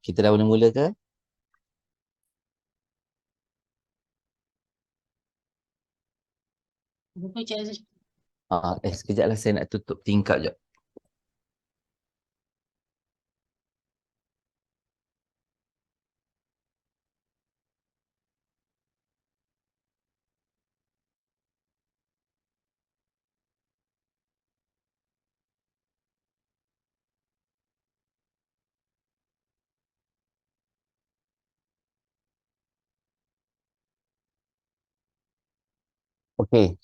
Kita dah boleh mula ke? Sekejap lah saya nak tutup tingkap je. Okey,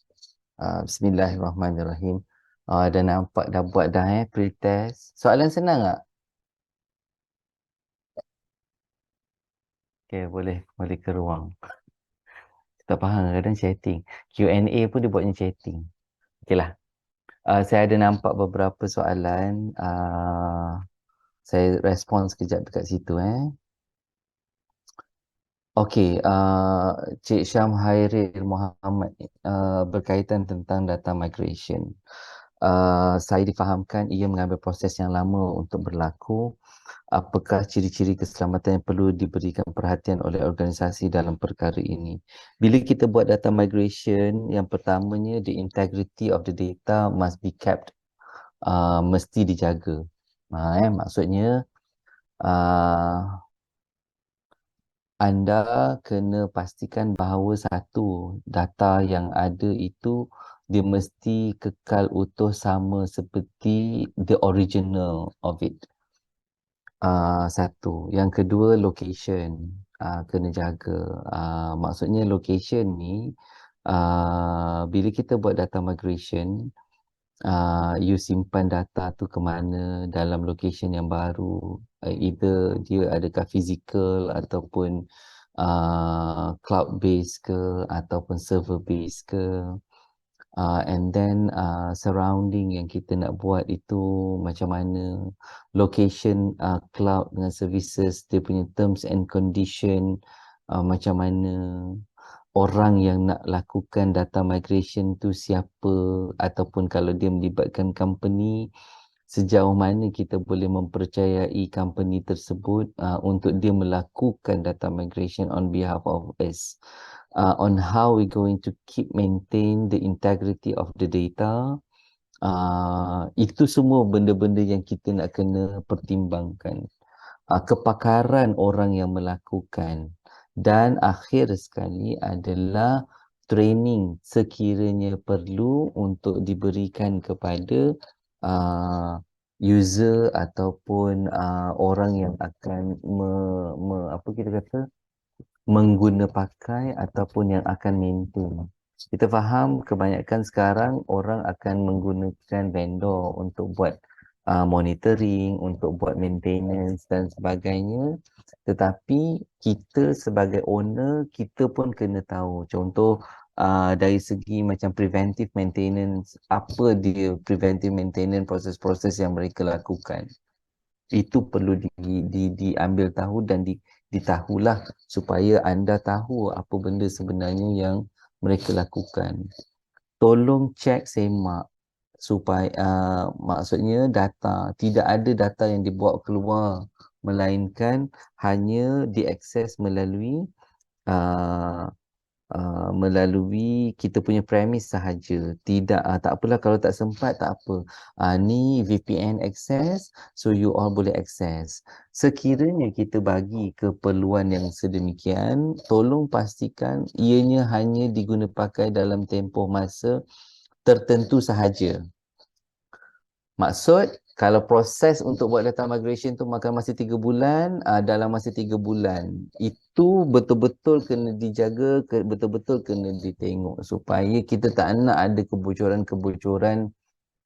Bismillahirrahmanirrahim. Dah nampak dah buat dah pretest. Soalan senang tak? Okey, boleh ke ruang. Tak faham kadang chatting. Q&A pun dia buatnya chatting. Okeylah. Saya ada nampak beberapa soalan. Saya respon sekejap dekat situ Okey, Cik Syam Hairil Muhammad berkaitan tentang data migration. Saya difahamkan ia mengambil proses yang lama untuk berlaku. Apakah ciri-ciri keselamatan yang perlu diberikan perhatian oleh organisasi dalam perkara ini? Bila kita buat data migration, yang pertamanya, the integrity of the data must be kept, mesti dijaga. Maksudnya, uh, anda kena pastikan bahawa satu, data yang ada itu dia mesti kekal utuh sama seperti the original of it. Satu. Yang kedua, location. Kena jaga. Maksudnya location ni, bila kita buat data migration, you simpan data tu ke mana dalam location yang baru. Either dia adakah physical ataupun cloud based ke ataupun server based ke. And then surrounding yang kita nak buat itu macam mana, location cloud dengan services, dia punya terms and condition macam mana, orang yang nak lakukan data migration tu siapa, ataupun kalau dia melibatkan company, sejauh mana kita boleh mempercayai company tersebut untuk dia melakukan data migration on behalf of us. On how we going to keep maintain the integrity of the data. Itu semua benda-benda yang kita nak kena pertimbangkan. Kepakaran orang yang melakukan. Dan akhir sekali adalah training sekiranya perlu untuk diberikan kepada user ataupun orang yang akan apa kita kata, mengguna pakai ataupun yang akan maintain. Kita faham kebanyakan sekarang orang akan menggunakan vendor untuk buat monitoring, untuk buat maintenance dan sebagainya. Tetapi kita sebagai owner, kita pun kena tahu. Contoh dari segi macam preventive maintenance, apa dia preventive maintenance, proses-proses yang mereka lakukan. Itu perlu diambil tahu dan ditahulah supaya anda tahu apa benda sebenarnya yang mereka lakukan. Tolong cek semak supaya maksudnya data, tidak ada data yang dibawa keluar melainkan hanya diakses melalui uh, melalui kita punya premis sahaja. Tidak, tak apalah kalau tak sempat, tak apa. Ni VPN access, so you all boleh access. Sekiranya kita bagi keperluan yang sedemikian, tolong pastikan ianya hanya diguna pakai dalam tempoh masa tertentu sahaja. Maksud, kalau proses untuk buat data migration tu makan masa 3 bulan, dalam masa 3 bulan, itu betul-betul kena dijaga, betul-betul kena ditengok supaya kita tak nak ada kebocoran-kebocoran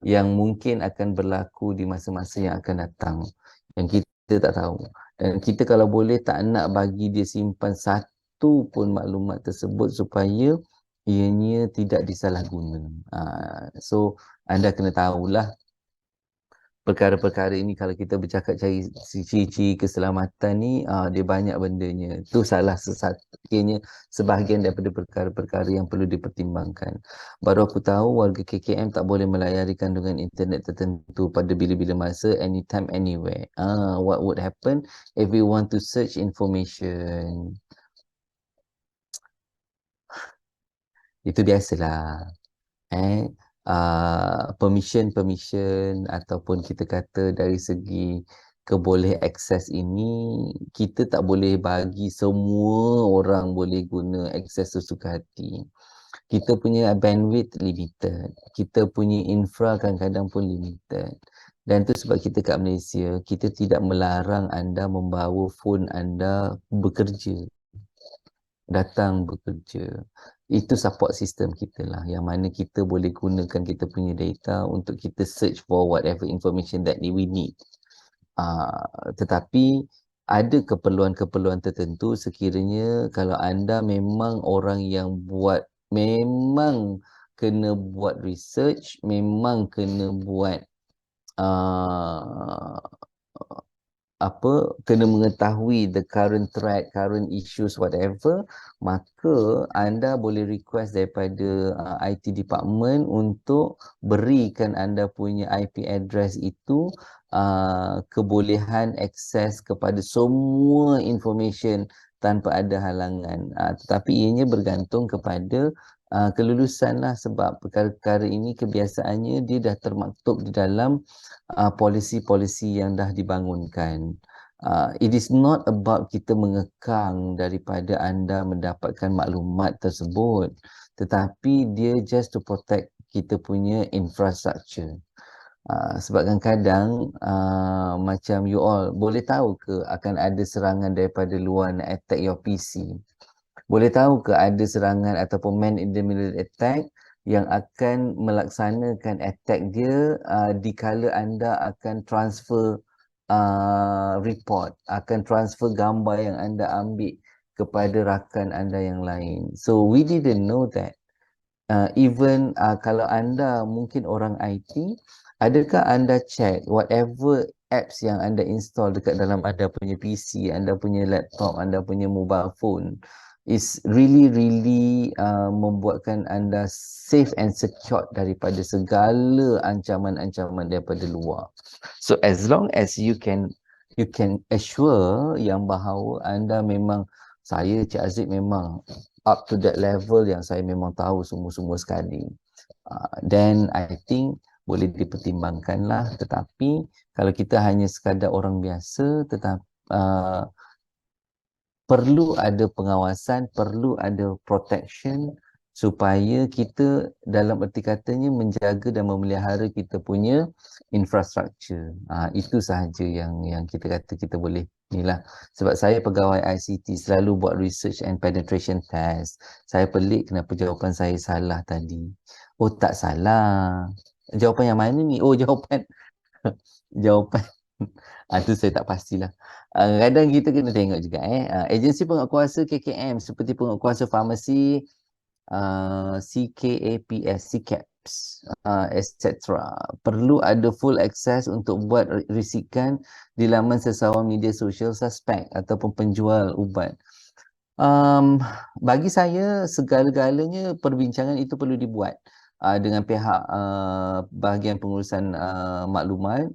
yang mungkin akan berlaku di masa-masa yang akan datang, yang kita tak tahu. Dan kita kalau boleh tak nak bagi dia simpan satu pun maklumat tersebut supaya ianya tidak disalahguna. So, anda kena tahulah perkara-perkara ini kalau kita bercakap cari ciri-ciri keselamatan ni, dia banyak bendanya. Tu salah sesatunya sebahagian daripada perkara-perkara yang perlu dipertimbangkan. Baru aku tahu warga KKM tak boleh melayari kandungan internet tertentu pada bila-bila masa, anytime, anywhere. What would happen if we want to search information? Itu biasalah. eh permission ataupun kita kata dari segi keboleh akses ini, kita tak boleh bagi semua orang boleh guna akses sesuka hati. Kita punya bandwidth limited, kita punya infra kadang-kadang pun limited. Dan itu sebab kita kat Malaysia, kita tidak melarang anda membawa phone anda bekerja, datang bekerja. Itu support system kita lah, yang mana kita boleh gunakan kita punya data untuk kita search for whatever information that we need. Tetapi ada keperluan-keperluan tertentu sekiranya kalau anda memang orang yang memang kena buat research, memang kena buat uh, kena mengetahui the current threat, current issues, whatever, maka anda boleh request daripada IT department untuk berikan anda punya IP address itu kebolehan akses kepada semua information tanpa ada halangan. Tetapi ianya bergantung kepada kelulusan lah, sebab perkara-perkara ini kebiasaannya dia dah termaktub di dalam polisi-polisi yang dah dibangunkan. It is not about kita mengekang daripada anda mendapatkan maklumat tersebut, tetapi dia just to protect kita punya infrastructure. Sebab kadang-kadang macam you all boleh tahu ke akan ada serangan daripada luar nak attack your PC? Boleh tahu ke ada serangan ataupun man in the middle attack yang akan melaksanakan attack dia dikala anda akan transfer report, akan transfer gambar yang anda ambil kepada rakan anda yang lain. So we didn't know that. Even kalau anda mungkin orang IT, adakah anda check whatever apps yang anda install dekat dalam anda punya PC, anda punya laptop, anda punya mobile phone is really membuatkan anda safe and secure daripada segala ancaman-ancaman daripada luar. So as long as you can assure yang bahawa anda memang, saya Cik Aziz memang up to that level yang saya memang tahu semua-semua sekali. Then I think boleh dipertimbangkan lah. Tetapi kalau kita hanya sekadar orang biasa, perlu ada pengawasan, perlu ada protection supaya kita dalam erti katanya menjaga dan memelihara kita punya infrastructure. Itu sahaja yang kita kata kita boleh inilah. Sebab saya pegawai ICT selalu buat research and penetration test. Saya pelik kenapa jawapan saya salah tadi. Oh, tak salah. Jawapan yang mana ni? Oh, jawapan jawapan itu saya tak pastilah. Kadang kita kena tengok juga agensi penguatkuasa KKM seperti penguatkuasa farmasi, CKAPS, CCAPS, etc. Perlu ada full access untuk buat risikan di laman sesawan media sosial suspek ataupun penjual ubat. Bagi saya segala-galanya perbincangan itu perlu dibuat dengan pihak bahagian pengurusan maklumat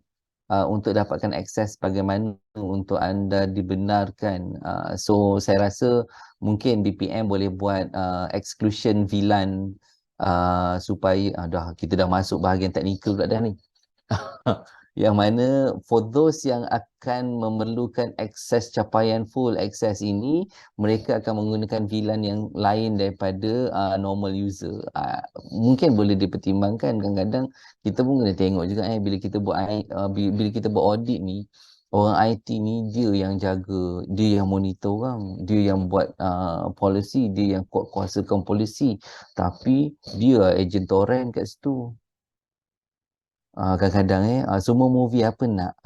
untuk dapatkan akses bagaimana untuk anda dibenarkan. So saya rasa mungkin BPM boleh buat exclusion VLAN supaya kita dah masuk bahagian teknikal pula dah ni. Yang mana for those yang akan memerlukan akses capaian full akses ini, mereka akan menggunakan VLAN yang lain daripada normal user. Mungkin boleh dipertimbangkan. Kadang-kadang kita pun kena tengok juga bila kita buat audit ni, orang IT ni dia yang jaga, dia yang monitor orang, dia yang buat policy, dia yang kuasakan polisi, tapi dia ejen torrent kat situ. Kadang-kadang semua movie apa nak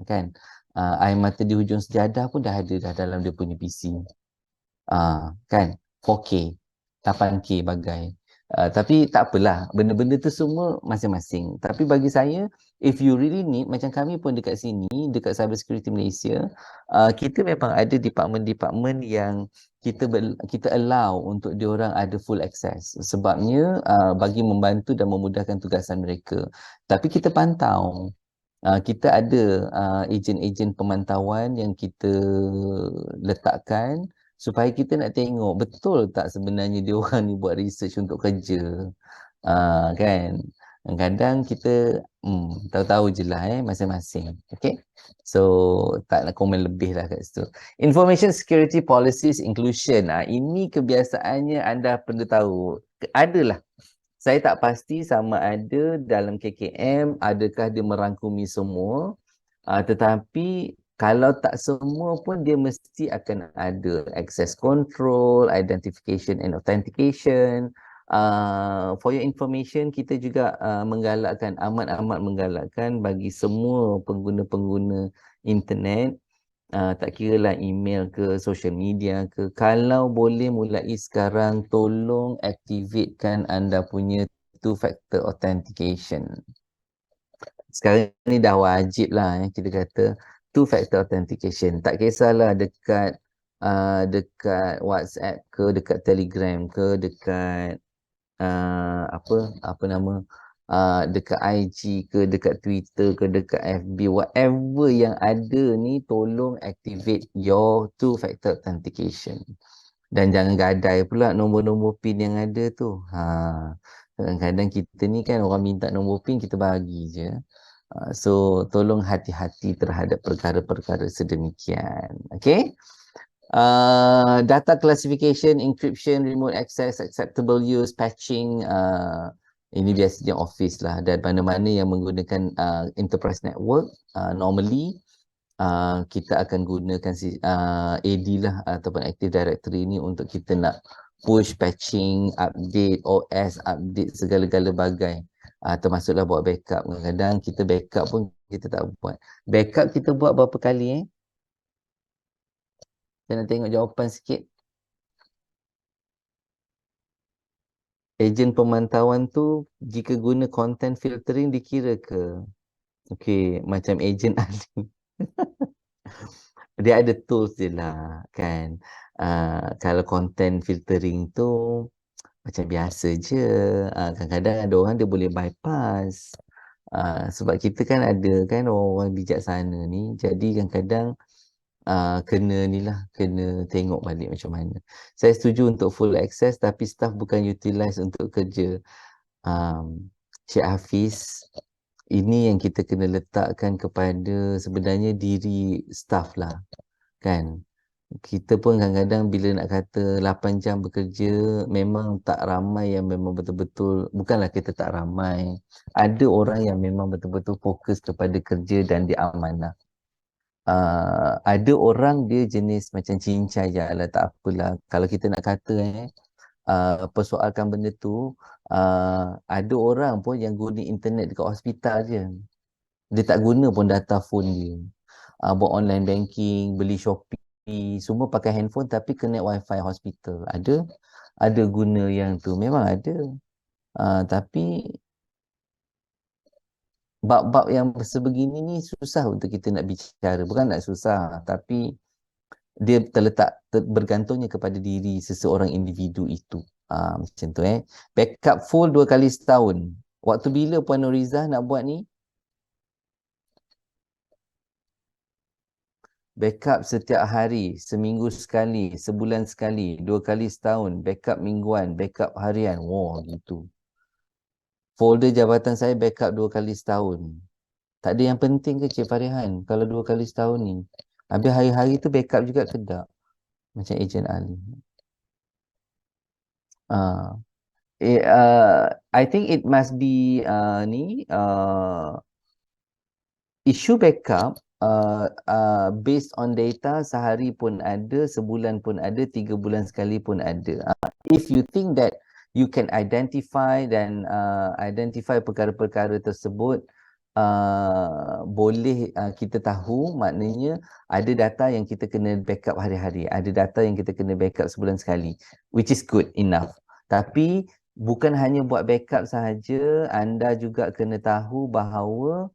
kan, Air Mata di Hujung Sejadah pun dah ada dah dalam dia punya PC kan, 4K 8K bagai. Tapi tak apalah, benda-benda tu semua masing-masing. Tapi bagi saya, if you really need, macam kami pun dekat sini, dekat Cyber Security Malaysia, kita memang ada department-department yang kita allow untuk diorang ada full access. Sebabnya bagi membantu dan memudahkan tugasan mereka. Tapi kita pantau. Kita ada ejen-ejen pemantauan yang kita letakkan supaya kita nak tengok betul tak sebenarnya dia orang ni buat research untuk kerja. Kan? Kadang-kadang kita tahu-tahu je lah masing-masing. Okay? So, tak nak komen lebih lah kat situ. Information Security Policies Inclusion. Ini kebiasaannya anda perlu tahu. Adalah. Saya tak pasti sama ada dalam KKM adakah dia merangkumi semua, tetapi kalau tak semua pun dia mesti akan ada access control, identification and authentication. For your information, kita juga menggalakkan, amat-amat menggalakkan bagi semua pengguna-pengguna internet, tak kira lah email ke, social media ke, kalau boleh mulai sekarang, tolong activatekan anda punya two-factor authentication. Sekarang ni dah wajib lah kita kata two-factor authentication. Tak kisahlah dekat WhatsApp ke, dekat Telegram ke, dekat apa nama, dekat IG ke, dekat Twitter ke, dekat FB, whatever yang ada ni, tolong activate your two-factor authentication. Dan jangan gadai pula nombor-nombor PIN yang ada tu. Kadang-kadang kita ni kan orang minta nombor PIN, kita bagi je. So, tolong hati-hati terhadap perkara-perkara sedemikian. Okay? Data classification, encryption, remote access, acceptable use, patching, ini biasanya office lah, dan mana-mana yang menggunakan enterprise network, normally kita akan gunakan AD lah ataupun Active Directory ni untuk kita nak push, patching, update OS, update segala-gala bagai, termasuklah buat backup. Kadang-kadang kita backup pun kita tak buat. Backup kita buat berapa kali Saya nak tengok jawapan sikit. Ejen pemantauan tu jika guna content filtering dikira ke? Okey, macam ejen ahli. Dia ada tools je lah kan. Kalau content filtering tu macam biasa je. Kadang-kadang ada orang dia boleh bypass. Sebab kita kan ada kan orang-orang bijaksana ni. Jadi kadang-kadang kena tengok balik macam mana. Saya setuju untuk full access tapi staff bukan utilize untuk kerja. Cik Hafiz, ini yang kita kena letakkan kepada sebenarnya diri staff lah, kan. Kita pun kadang-kadang bila nak kata 8 jam bekerja, memang tak ramai yang memang betul-betul, bukanlah kita tak ramai, ada orang yang memang betul-betul fokus kepada kerja dan dia amanah. Ada orang dia jenis macam cincai je lah, tak apalah. Kalau kita nak kata persoalkan benda tu, ada orang pun yang guna internet dekat hospital je. Dia tak guna pun data phone dia. Buat online banking, beli Shopee, semua pakai handphone tapi connect wifi hospital. Ada guna yang tu, memang ada. Tapi bab-bab yang sebegini ni susah untuk kita nak bicara. Bukan nak susah, tapi dia terletak bergantungnya kepada diri seseorang individu itu. Macam tu Backup full 2 kali setahun. Waktu bila Puan Norizah nak buat ni? Backup setiap hari, seminggu sekali, sebulan sekali, 2 kali setahun, backup mingguan, backup harian. Wah, gitu. Folder jabatan saya backup 2 kali setahun. Tak ada yang penting ke Cik Farihan kalau 2 kali setahun ni? Habis hari-hari tu backup juga ke tak? Macam ejen Ali. I think it must be issue backup based on data, sehari pun ada, sebulan pun ada, 3 bulan sekali pun ada. If you think that you can identify dan identify perkara-perkara tersebut, boleh kita tahu, maknanya ada data yang kita kena backup hari-hari, ada data yang kita kena backup sebulan sekali, which is good enough. Tapi bukan hanya buat backup sahaja, anda juga kena tahu bahawa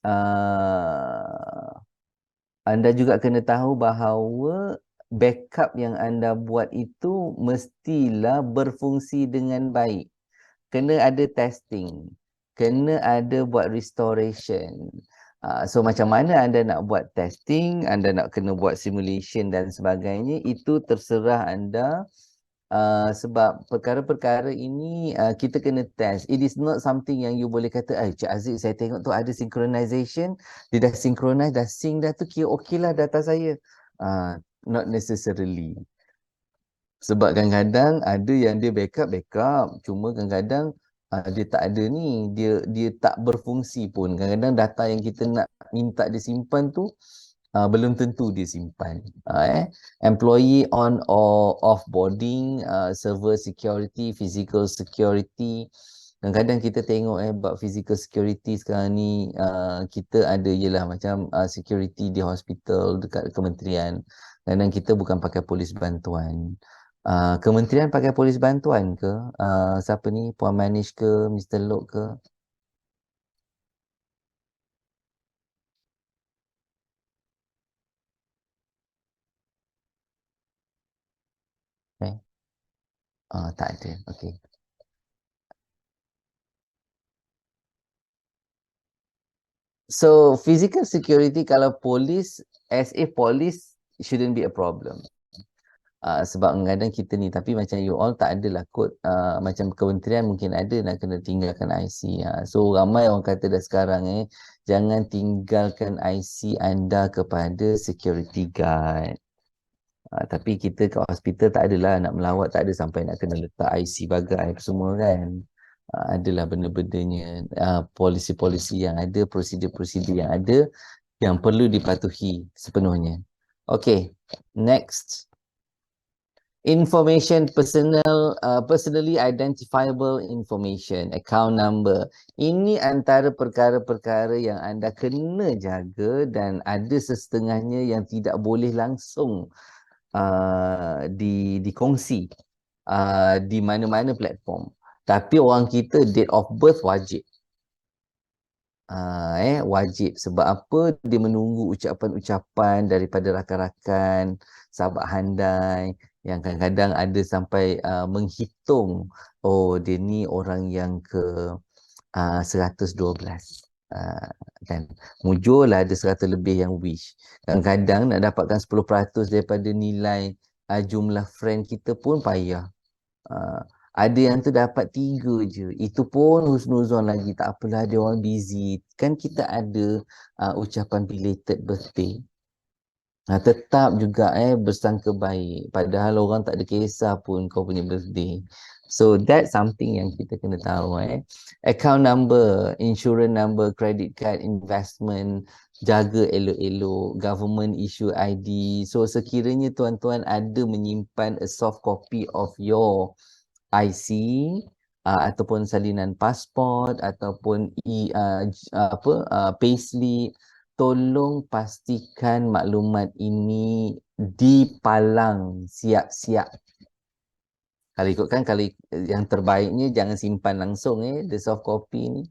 uh, anda juga kena tahu bahawa backup yang anda buat itu mestilah berfungsi dengan baik. Kena ada testing, kena ada buat restoration. So macam mana anda nak buat testing, anda nak kena buat simulation dan sebagainya, itu terserah anda. Sebab perkara-perkara ini kita kena test. It is not something yang you boleh kata, Cik Aziz saya tengok tu ada synchronization, dia dah synchronize, dah sync dah tu, kira okey lah data saya. Not necessarily. Sebab kadang-kadang ada yang dia backup, cuma kadang-kadang dia tak ada ni, dia tak berfungsi pun. Kadang-kadang data yang kita nak minta dia simpan tu belum tentu dia simpan. Employee on or off boarding, server security, physical security. Kadang-kadang kita tengok bab physical security sekarang ni, kita ada jelah macam security di hospital dekat kementerian. Kadang kita bukan pakai polis bantuan. Kementerian pakai polis bantuan ke? Siapa ni? Puan Manish ke? Mr. Lok ke? Eh? Tak ada. Okay. So, physical security kalau polis, as a police, shouldn't be a problem. Sebab kadang-kadang kita ni, tapi macam you all tak adalah kot, macam kementerian mungkin ada nak kena tinggalkan IC. So ramai orang kata dah sekarang jangan tinggalkan IC anda kepada security guard. Tapi kita kat hospital tak adalah nak melawat, tak ada sampai nak kena letak IC bagai apa semua kan. Adalah benda-bendanya, polisi-polisi yang ada, prosedur-prosedur yang ada yang perlu dipatuhi sepenuhnya. Okay, next. Information personal, personally identifiable information, account number. Ini antara perkara-perkara yang anda kena jaga dan ada sesetengahnya yang tidak boleh langsung dikongsi di mana-mana platform. Tapi orang kita date of birth wajib. Wajib. Sebab apa? Dia menunggu ucapan-ucapan daripada rakan-rakan, sahabat handai yang kadang-kadang ada sampai menghitung, oh dia ni orang yang ke 112. Kan, mujur lah ada 100 lebih yang wish. Kadang-kadang nak dapatkan 10% daripada nilai jumlah friend kita pun payah. Ada yang tu dapat 3 je, itu pun husnuzon lagi, tak apalah dia orang busy. Kan kita ada ucapan belated birthday, tetap juga bersangka baik, padahal orang tak ada kisah pun kau punya birthday. So that's something yang kita kena tahu. Account number, insurance number, credit card, investment, jaga elok-elok, government issue ID. So sekiranya tuan-tuan ada menyimpan a soft copy of your IC ataupun salinan pasport ataupun payslip, tolong pastikan maklumat ini dipalang siap-siap. Kalau ikutkan, kalau yang terbaiknya jangan simpan langsung the soft copy ni.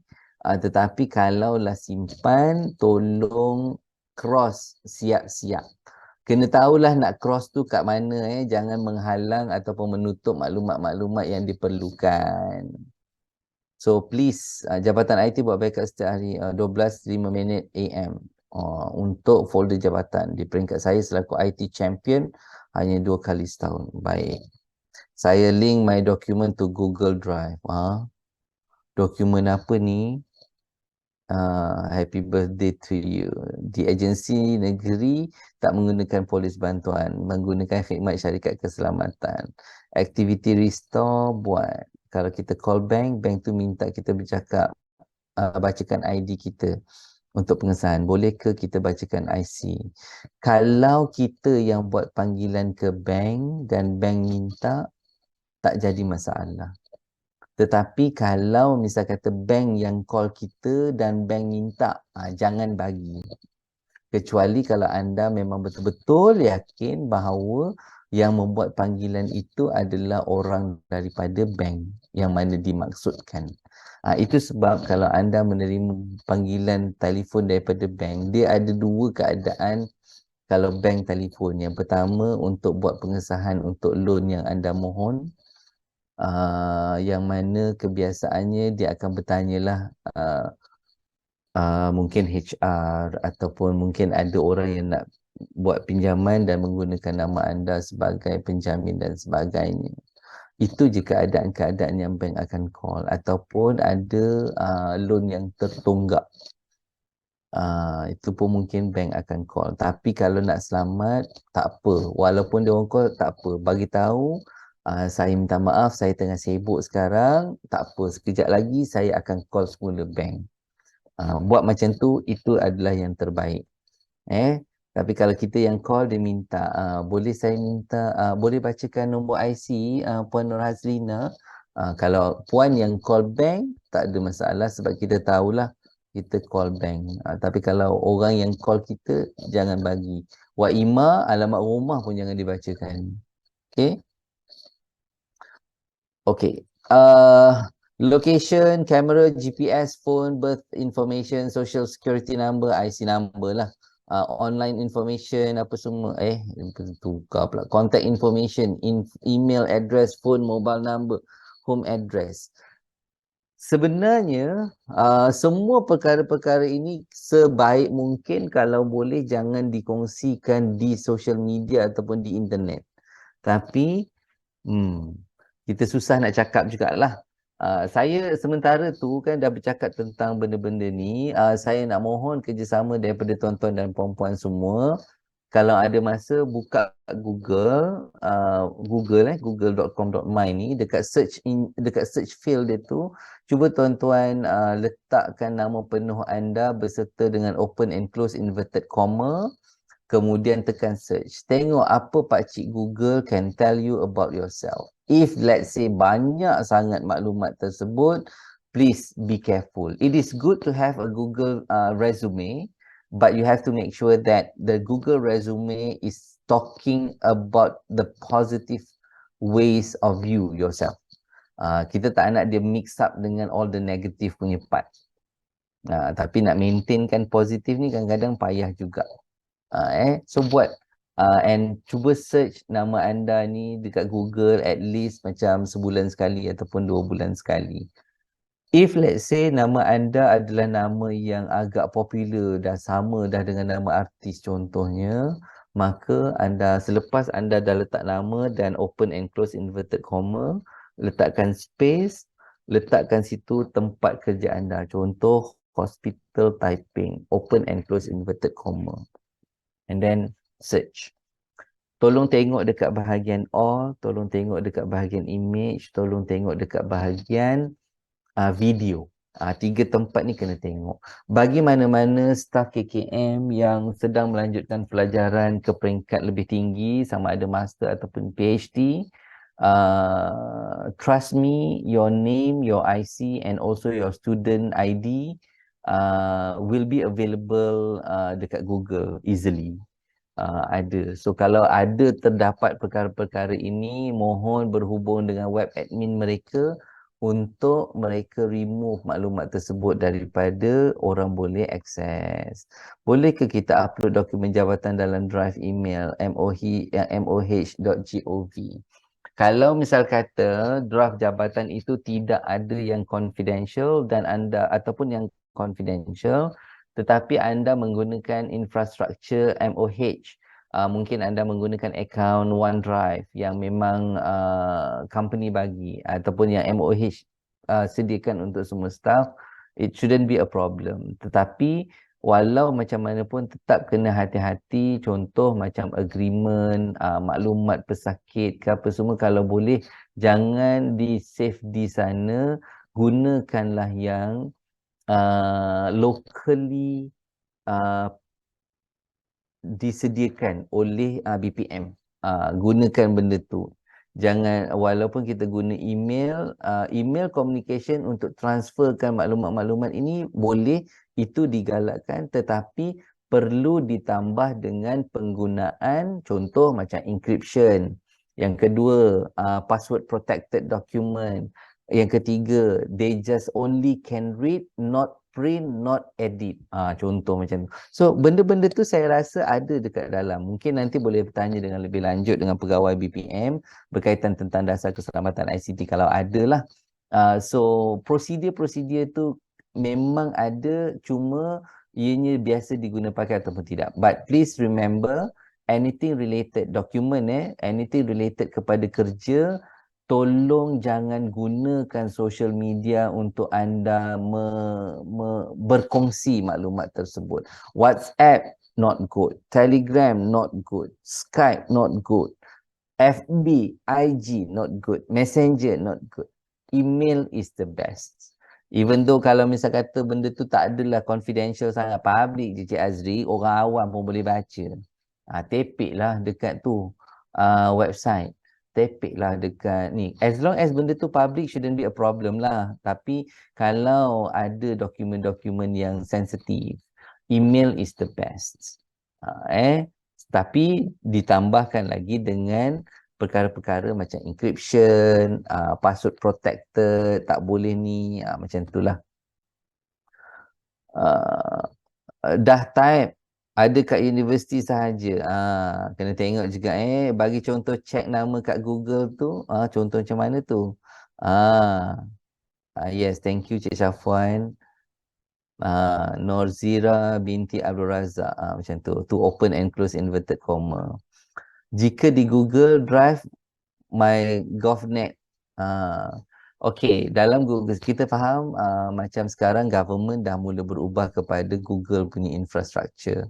Tetapi kalaulah simpan, tolong cross siap-siap. Kena tahulah nak cross tu kat mana, jangan menghalang ataupun menutup maklumat-maklumat yang diperlukan. So please, Jabatan IT buat backup setiap hari 12:05 AM untuk folder jabatan. Di peringkat saya selaku IT champion hanya 2 kali setahun. Baik. Saya link my document to Google Drive. Dokumen apa ni? Happy birthday to you. Di agensi negeri tak menggunakan polis bantuan, menggunakan khidmat syarikat keselamatan. Activity restore buat. Kalau kita call bank, bank tu minta kita bercakap, bacakan ID kita untuk pengesahan. Boleh ke kita bacakan IC? Kalau kita yang buat panggilan ke bank dan bank minta, tak jadi masalah. Tetapi kalau misal kata bank yang call kita dan bank minta, jangan bagi. Kecuali kalau anda memang betul-betul yakin bahawa yang membuat panggilan itu adalah orang daripada bank yang mana dimaksudkan. Itu sebab kalau anda menerima panggilan telefon daripada bank, dia ada dua keadaan kalau bank telefon. Yang pertama untuk buat pengesahan untuk loan yang anda mohon, yang mana kebiasaannya dia akan bertanyalah mungkin HR ataupun mungkin ada orang yang nak buat pinjaman dan menggunakan nama anda sebagai penjamin dan sebagainya. Itu je keadaan-keadaan yang bank akan call, ataupun ada loan yang tertunggak. Itu pun mungkin bank akan call. Tapi kalau nak selamat, tak apa. Walaupun dia orang call, tak apa. Bagi tahu, saya minta maaf, saya tengah sibuk sekarang. Tak apa, sekejap lagi saya akan call semula bank. Buat macam tu, itu adalah yang terbaik. Tapi kalau kita yang call, dia minta, boleh saya minta, boleh bacakan nombor IC Puan Nur Hazlina. Kalau Puan yang call bank, tak ada masalah sebab kita tahulah kita call bank. Tapi kalau orang yang call kita, jangan bagi. Wa Ima, alamat rumah pun jangan dibacakan. Okay? Okay. Location, camera, GPS, phone, birth information, social security number, IC number lah. Online information, apa semua. Tukar pula. Contact information, email address, phone, mobile number, home address. Sebenarnya, semua perkara-perkara ini sebaik mungkin kalau boleh jangan dikongsikan di social media ataupun di internet. Tapi, kita susah nak cakap jugalah. Saya sementara tu kan dah bercakap tentang benda-benda ni. Saya nak mohon kerjasama daripada tuan-tuan dan puan-puan semua. Kalau ada masa, buka Google, google.com.my ni, dekat search field dia tu, cuba tuan-tuan letakkan nama penuh anda beserta dengan open and close inverted comma, kemudian tekan search. Tengok apa pakcik Google can tell you about yourself. If let's say banyak sangat maklumat tersebut, please be careful. It is good to have a Google resume, but you have to make sure that the Google resume is talking about the positive ways of you yourself. Kita tak nak dia mix up dengan all the negative punya part. Tapi nak maintainkan positif ni kadang-kadang payah juga. So buat and cuba search nama anda ni dekat Google at least macam sebulan sekali ataupun 2 bulan sekali. If let's say nama anda adalah nama yang agak popular, dah sama dah dengan nama artis contohnya, maka anda selepas anda dah letak nama dan open and close inverted comma, letakkan space, letakkan situ tempat kerja anda. Contoh hospital typing, open and close inverted comma. And then search. Tolong tengok dekat bahagian all, tolong tengok dekat bahagian image, tolong tengok dekat bahagian video. 3 tempat ni kena tengok. Bagi mana-mana staf KKM yang sedang melanjutkan pelajaran ke peringkat lebih tinggi, sama ada master ataupun PhD, trust me, your name, your IC and also your student ID will be available dekat Google easily. Ada. So kalau ada terdapat perkara-perkara ini, mohon berhubung dengan web admin mereka untuk mereka remove maklumat tersebut daripada orang boleh akses. Boleh ke kita upload dokumen jabatan dalam drive email moh.gov? Kalau misal kata draft jabatan itu tidak ada yang confidential dan anda ataupun yang confidential, tetapi anda menggunakan infrastruktur MOH, mungkin anda menggunakan akaun OneDrive yang memang company bagi ataupun yang MOH sediakan untuk semua staff, it shouldn't be a problem. Tetapi walau macam mana pun tetap kena hati-hati, contoh macam agreement, maklumat pesakit ke apa semua, kalau boleh jangan di save di sana, gunakanlah yang locally disediakan oleh BPM. Gunakan benda tu. Jangan, walaupun kita guna email, email communication untuk transferkan maklumat-maklumat ini boleh, itu digalakkan, tetapi perlu ditambah dengan penggunaan contoh macam encryption. Yang kedua, password protected document. Yang ketiga, they just only can read, not print, not edit. Contoh macam tu. So, benda-benda tu saya rasa ada dekat dalam. Mungkin nanti boleh bertanya dengan lebih lanjut dengan pegawai BPM berkaitan tentang dasar keselamatan ICT kalau ada lah. So, prosedur-prosedur tu memang ada, cuma ianya biasa diguna pakai ataupun tidak. But please remember, anything related document anything related kepada kerja, tolong jangan gunakan social media untuk anda berkongsi maklumat tersebut. WhatsApp not good, Telegram not good, Skype not good, FB, IG not good, Messenger not good. Email is the best. Even though kalau misal kata benda tu tak adalah confidential sangat, public je Cik Azri, orang awam pun boleh baca. Tepik lah dekat tu website. Tepik lah dekat ni. As long as benda tu public, shouldn't be a problem lah. Tapi kalau ada dokumen-dokumen yang sensitif, email is the best. Tapi ditambahkan lagi dengan perkara-perkara macam encryption, password protected, tak boleh ni, macam itulah. Dah type, ada kat universiti sahaja. Kena tengok juga bagi contoh check nama kat Google tu, contoh macam mana tu? Yes, thank you Cik Syafwan. Norzira binti Abdul Razak, macam tu. To open and close inverted comma. Jika di Google Drive, my GovNet. Okay, dalam Google kita faham macam sekarang government dah mula berubah kepada Google punya infrastructure.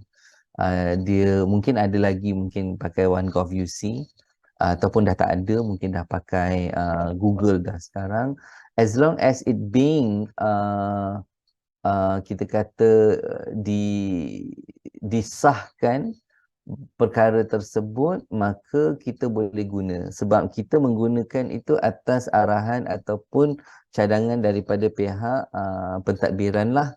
Dia mungkin ada lagi mungkin pakai OneGov UC, ataupun dah tak ada, mungkin dah pakai Google dah sekarang. As long as it being kita kata disahkan perkara tersebut, maka kita boleh guna, sebab kita menggunakan itu atas arahan ataupun cadangan daripada pihak pentadbiran lah.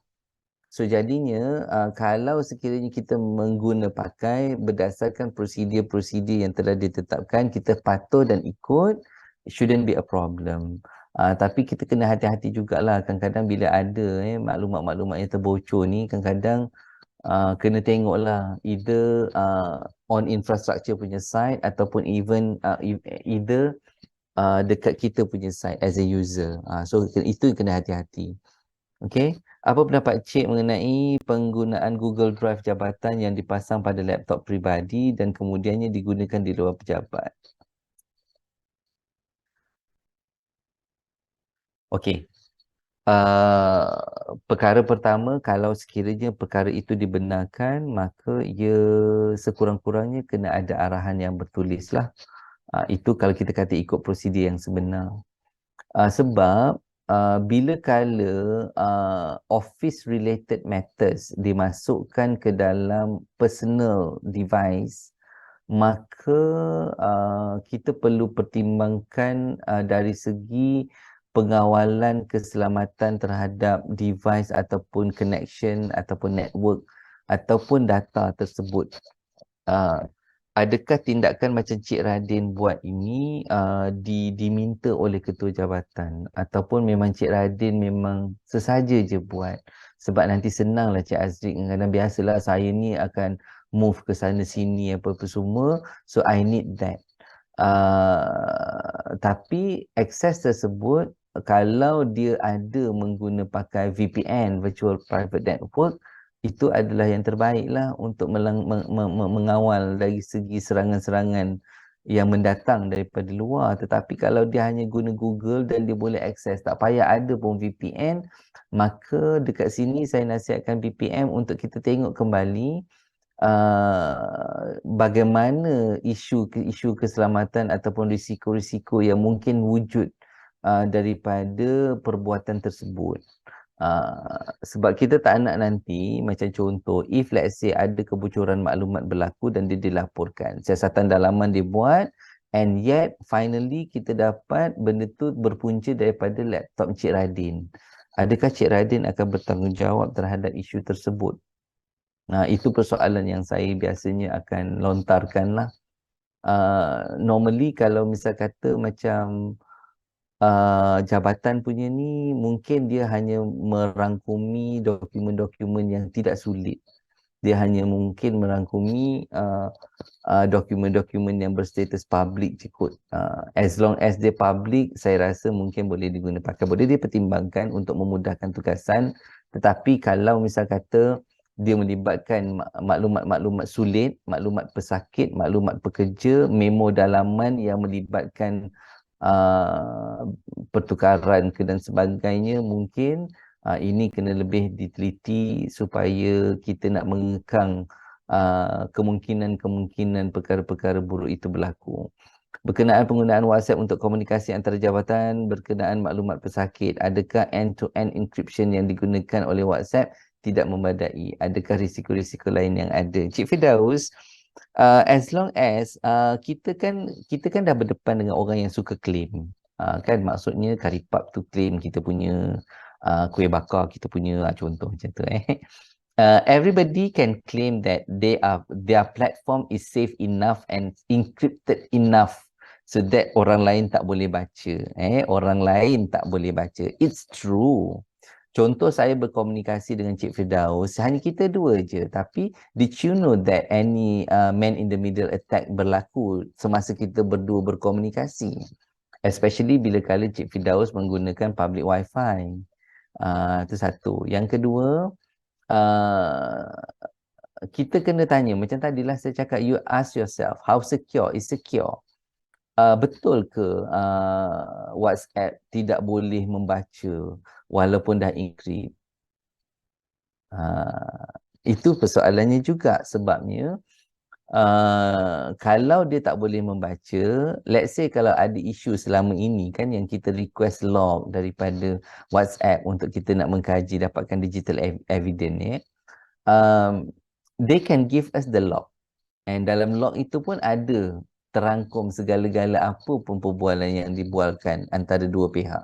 So jadinya kalau sekiranya kita mengguna pakai berdasarkan prosedur-prosedur yang telah ditetapkan, kita patuh dan ikut, it shouldn't be a problem. Tapi kita kena hati-hati jugalah, kadang-kadang bila ada maklumat-maklumat yang terbocor ni, kadang-kadang kena tengoklah either on infrastructure punya side ataupun even either dekat kita punya side as a user. So itu kena hati-hati. Okay, apa pendapat Cik mengenai penggunaan Google Drive jabatan yang dipasang pada laptop peribadi dan kemudiannya digunakan di luar pejabat? Okay. Perkara pertama, kalau sekiranya perkara itu dibenarkan, maka ia sekurang-kurangnya kena ada arahan yang bertulis lah. Itu kalau kita kata ikut prosedur yang sebenar. Sebab bila kala office related matters dimasukkan ke dalam personal device, maka kita perlu pertimbangkan dari segi pengawalan keselamatan terhadap device ataupun connection ataupun network ataupun data tersebut. Adakah tindakan macam Cik Radin buat ini diminta oleh ketua jabatan ataupun memang Cik Radin memang sesaja je buat? Sebab nanti senanglah Cik Azri, kadang-kadang biasalah saya ni akan move ke sana sini apa-apa semua, so I need that. Tapi akses tersebut kalau dia ada pakai VPN, Virtual Private Network, itu adalah yang terbaiklah untuk mengawal dari segi serangan-serangan yang mendatang daripada luar. Tetapi kalau dia hanya guna Google dan dia boleh akses, tak payah ada pun VPN, maka dekat sini saya nasihatkan BPM untuk kita tengok kembali bagaimana isu keselamatan ataupun risiko-risiko yang mungkin wujud daripada perbuatan tersebut. Sebab kita tak nak nanti, macam contoh, if let's say ada kebocoran maklumat berlaku dan dia dilaporkan, siasatan dalaman dibuat, and yet finally kita dapat benda tu berpunca daripada laptop Cik Radin. Adakah Cik Radin akan bertanggungjawab terhadap isu tersebut? Itu persoalan yang saya biasanya akan lontarkan lah. Normally kalau misal kata macam jabatan punya ni mungkin dia hanya merangkumi dokumen-dokumen yang tidak sulit. Dia hanya mungkin merangkumi dokumen-dokumen yang berstatus public je kot. As long as dia public, saya rasa mungkin boleh diguna pakai. Boleh dia pertimbangkan untuk memudahkan tugasan. Tetapi kalau misal kata dia melibatkan maklumat-maklumat sulit, maklumat pesakit, maklumat pekerja, memo dalaman yang melibatkan pertukaran ke dan sebagainya, mungkin ini kena lebih diteliti supaya kita nak mengekang kemungkinan-kemungkinan perkara-perkara buruk itu berlaku. Berkenaan penggunaan WhatsApp untuk komunikasi antara jabatan, berkenaan maklumat pesakit, adakah end-to-end encryption yang digunakan oleh WhatsApp tidak membadai? Adakah risiko-risiko lain yang ada? Cik Firdaus, as long as kita kan dah berdepan dengan orang yang suka claim. Kan maksudnya Karipap tu claim kita punya kuih bakar, kita punya contoh macam tu everybody can claim that their platform is safe enough and encrypted enough so that orang lain tak boleh baca. Orang lain tak boleh baca. It's true. Contoh saya berkomunikasi dengan Cik Firdaus, hanya kita dua je. Tapi did you know that any man in the middle attack berlaku semasa kita berdua berkomunikasi? Especially bila kala Cik Firdaus menggunakan public wifi. Itu satu. Yang kedua, kita kena tanya, macam tadilah saya cakap, you ask yourself, how secure is secure? Betul ke WhatsApp tidak boleh membaca walaupun dah encrypt? Itu persoalannya juga, sebabnya kalau dia tak boleh membaca, let's say kalau ada isu selama ini kan yang kita request log daripada WhatsApp untuk kita nak mengkaji dapatkan digital evidence they can give us the log, and dalam log itu pun ada terangkum segala-gala apa pun perbualan yang dibualkan antara dua pihak.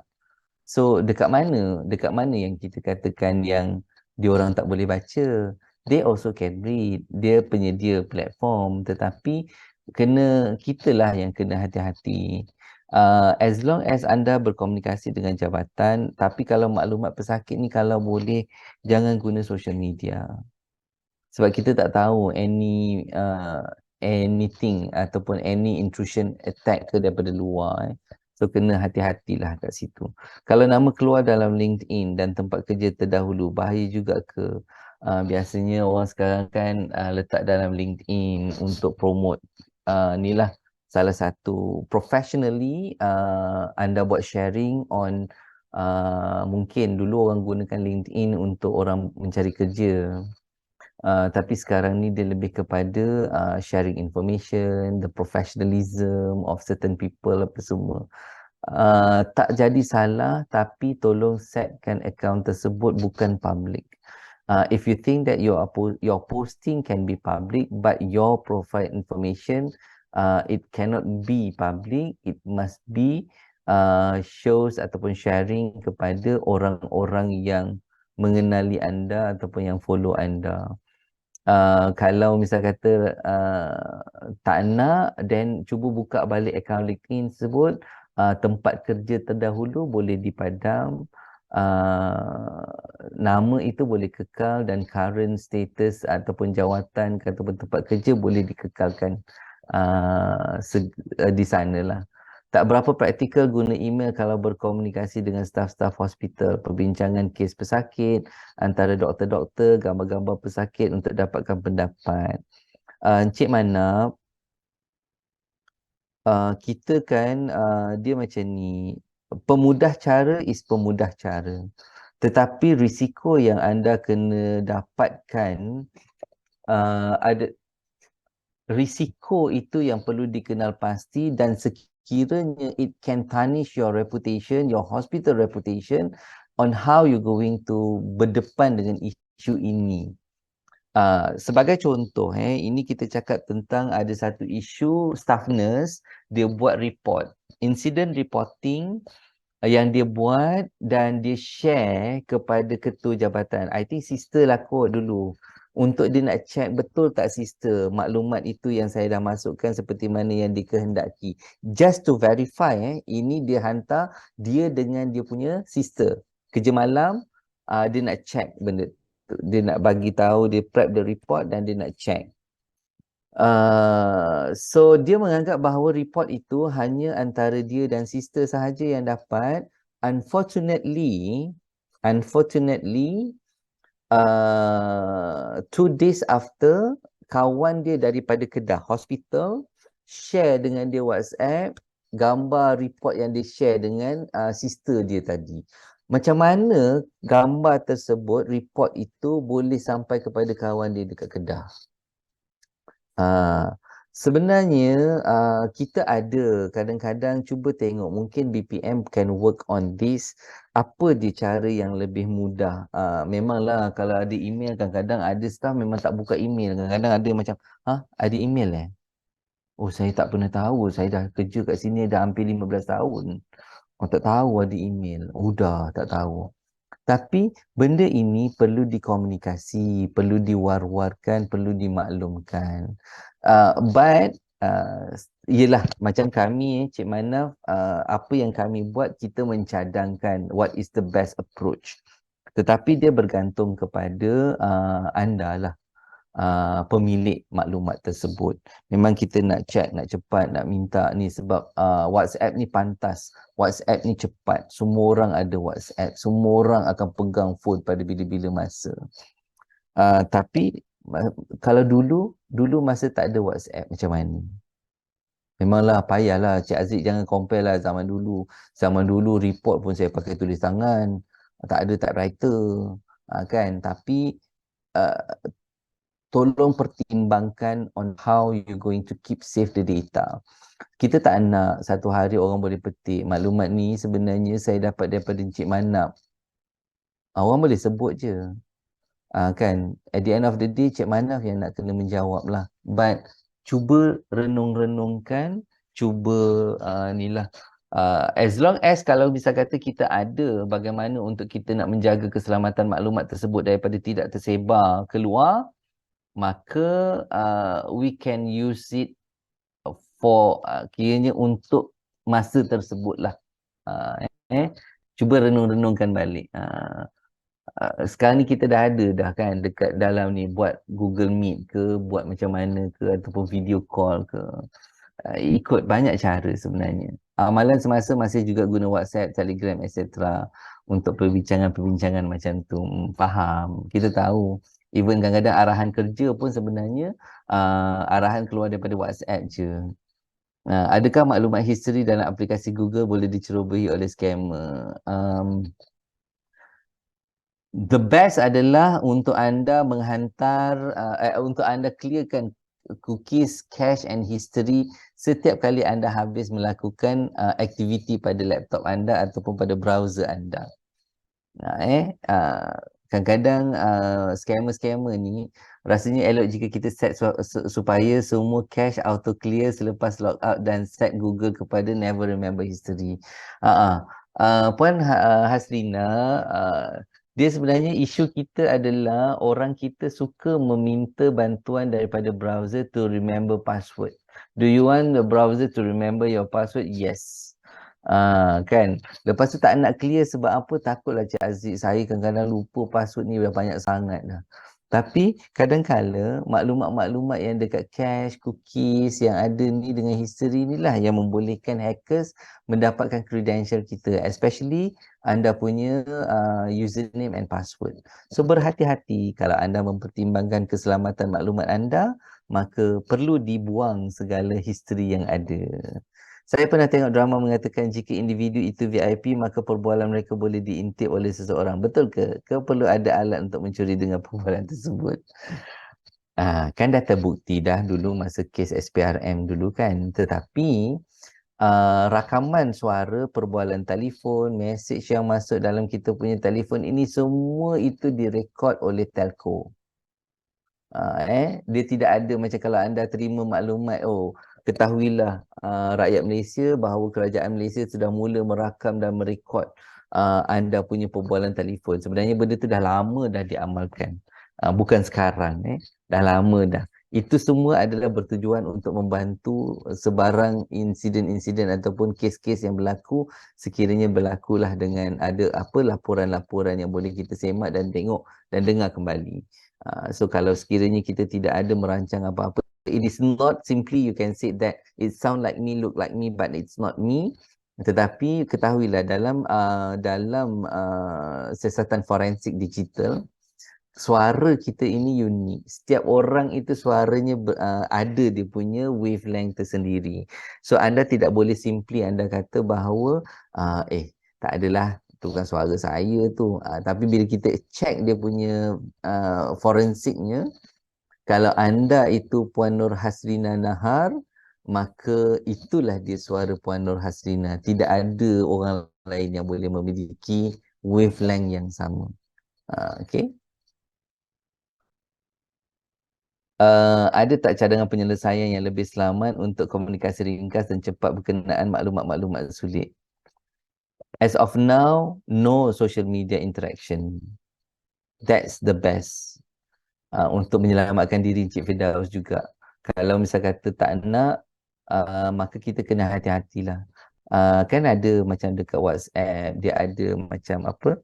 So dekat mana yang kita katakan yang diorang tak boleh baca? They also can read. Dia penyedia platform, tetapi kitalah yang kena hati-hati. As long as anda berkomunikasi dengan jabatan, tapi kalau maklumat pesakit ni kalau boleh jangan guna social media. Sebab kita tak tahu anything ataupun any intrusion attack ke daripada luar. So kena hati-hatilah kat situ. Kalau nama keluar dalam LinkedIn dan tempat kerja terdahulu, bahaya juga ke? Biasanya orang sekarang kan letak dalam LinkedIn untuk promote. Inilah salah satu professionally anda buat sharing on mungkin dulu orang gunakan LinkedIn untuk orang mencari kerja. Tapi sekarang ni dia lebih kepada sharing information, the professionalism of certain people apa semua. Tak jadi salah, tapi tolong setkan account tersebut bukan public. If you think that your posting can be public, but your profile information it cannot be public, it must be shows ataupun sharing kepada orang-orang yang mengenali anda ataupun yang follow anda. Kalau misal kata tak nak, then cuba buka balik akaun LinkedIn tersebut, tempat kerja terdahulu boleh dipadam, nama itu boleh kekal dan current status ataupun jawatan ataupun tempat kerja boleh dikekalkan di sana lah. Tak berapa praktikal guna email kalau berkomunikasi dengan staf-staf hospital, perbincangan kes pesakit antara doktor-doktor, gambar-gambar pesakit untuk dapatkan pendapat. Encik Manap, kita kan dia macam ni, pemudah cara is pemudah cara. Tetapi risiko yang anda kena dapatkan ada risiko itu yang perlu dikenal pasti, dan sekiranya it can tarnish your reputation, your hospital reputation, on how you going to berdepan dengan isu ini. Sebagai contoh, ini kita cakap tentang ada satu isu staff nurse, dia buat report, incident reporting yang dia buat dan dia share kepada ketua jabatan. I think sister lah kot dulu. untuk dia nak check betul tak sister maklumat itu yang saya dah masukkan seperti mana yang dikehendaki. Just to verify ini dia hantar dia dengan dia punya sister. Kerja malam dia nak check benda tu. Dia nak bagi tahu, dia prep the report dan dia nak check. So dia menganggap bahawa report itu hanya antara dia dan sister sahaja yang dapat. Unfortunately 2 days after, kawan dia daripada Kedah hospital share dengan dia WhatsApp gambar report yang dia share dengan sister dia tadi. Macam mana gambar tersebut, report itu boleh sampai kepada kawan dia dekat Kedah? Sebenarnya kita ada kadang-kadang cuba tengok mungkin BPM can work on this. Apa dia cara yang lebih mudah? Memanglah kalau ada email kadang-kadang ada staff memang tak buka email. Kadang-kadang ada macam, ada email Oh saya tak pernah tahu. Saya dah kerja kat sini dah hampir 15 tahun. Oh tak tahu ada email. Dah tak tahu. Tapi benda ini perlu dikomunikasi, perlu diwar-warkan, perlu dimaklumkan. But yelah macam kami Cik Manaf, apa yang kami buat, kita mencadangkan what is the best approach. Tetapi dia bergantung kepada anda lah, pemilik maklumat tersebut. Memang kita nak chat, nak cepat, nak minta ni sebab WhatsApp ni pantas. WhatsApp ni cepat. Semua orang ada WhatsApp. Semua orang akan pegang phone pada bila-bila masa. Tapi kalau dulu masa tak ada WhatsApp macam mana? Memanglah payahlah. Cik Aziz jangan compare lah zaman dulu. Zaman dulu report pun saya pakai tulis tangan. Tak ada typewriter. Kan? Tapi tolong pertimbangkan on how you going to keep safe the data. Kita tak nak satu hari orang boleh petik maklumat ni sebenarnya saya dapat daripada Encik Manap. Orang boleh sebut je. Kan, at the end of the day Cik Manap yang nak kena menjawab lah. But cuba renung-renungkan, cuba ni lah. As long as kalau bisa kata kita ada bagaimana untuk kita nak menjaga keselamatan maklumat tersebut daripada tidak tersebar keluar, maka we can use it for kiranya untuk masa tersebut lah. Cuba renung-renungkan balik. Sekarang ni kita dah ada dah kan dekat dalam ni, buat Google Meet ke, buat macam mana ke, ataupun video call ke. Ikut banyak cara sebenarnya. Amalan semasa masih juga guna WhatsApp, Telegram, etc. untuk perbincangan-perbincangan macam tu. Faham. Kita tahu. Even kadang-kadang arahan kerja pun sebenarnya arahan keluar daripada WhatsApp je. Adakah maklumat history dalam aplikasi Google boleh dicerobohi oleh scammer? The best adalah untuk anda menghantar, untuk anda clearkan cookies, cache and history setiap kali anda habis melakukan aktiviti pada laptop anda ataupun pada browser anda. Kadang-kadang scammer-scammer ni rasanya elok jika kita set supaya semua cache auto clear selepas log out dan set Google kepada never remember history. Puan Haslina, dia sebenarnya isu kita adalah orang kita suka meminta bantuan daripada browser to remember password. Do you want the browser to remember your password? Yes. Kan. Lepas tu tak nak clear sebab apa? Takutlah Cik Aziz, saya kadang-kadang lupa password ni dah banyak sangat dah. Tapi kadang-kala maklumat-maklumat yang dekat cache, cookies yang ada ni dengan history ni lah yang membolehkan hackers mendapatkan credential kita, especially anda punya username and password. So berhati-hati kalau anda mempertimbangkan keselamatan maklumat anda, maka perlu dibuang segala history yang ada. Saya pernah tengok drama mengatakan jika individu itu VIP, maka perbualan mereka boleh diintip oleh seseorang. Betul ke? Ke perlu ada alat untuk mencuri dengan perbualan tersebut? Kan dah terbukti dah dulu masa kes SPRM dulu kan. Tetapi rakaman suara, perbualan telefon, mesej yang masuk dalam kita punya telefon ini semua itu direkod oleh telco. Dia tidak ada macam kalau anda terima maklumat, ketahuilah rakyat Malaysia bahawa kerajaan Malaysia sudah mula merakam dan merekod anda punya perbualan telefon. Sebenarnya benda tu dah lama dah diamalkan. Bukan sekarang, dah lama dah. Itu semua adalah bertujuan untuk membantu sebarang insiden-insiden ataupun kes-kes yang berlaku, sekiranya berlakulah dengan ada apa laporan-laporan yang boleh kita semak dan tengok dan dengar kembali. So kalau sekiranya kita tidak ada merancang apa-apa, it is not simply you can say that it sound like me, look like me, but it's not me. Tetapi ketahuilah dalam siasatan forensik digital, suara kita ini unik. Setiap orang itu suaranya ada dia punya wavelength tersendiri. So anda tidak boleh simply anda kata bahawa tak adalah tu kan suara saya tu. Tapi bila kita check dia punya forensiknya, kalau anda itu Puan Nur Hasrina Nahar, maka itulah dia suara Puan Nur Hasrina. Tidak ada orang lain yang boleh memiliki wavelength yang sama. Okay. Ada tak cadangan penyelesaian yang lebih selamat untuk komunikasi ringkas dan cepat berkenaan maklumat-maklumat sulit? As of now, no social media interaction. That's the best. Untuk menyelamatkan diri Encik Firdaus juga. Kalau misal kata tak nak, maka kita kena hati-hatilah. Kan ada macam dekat WhatsApp, dia ada macam apa?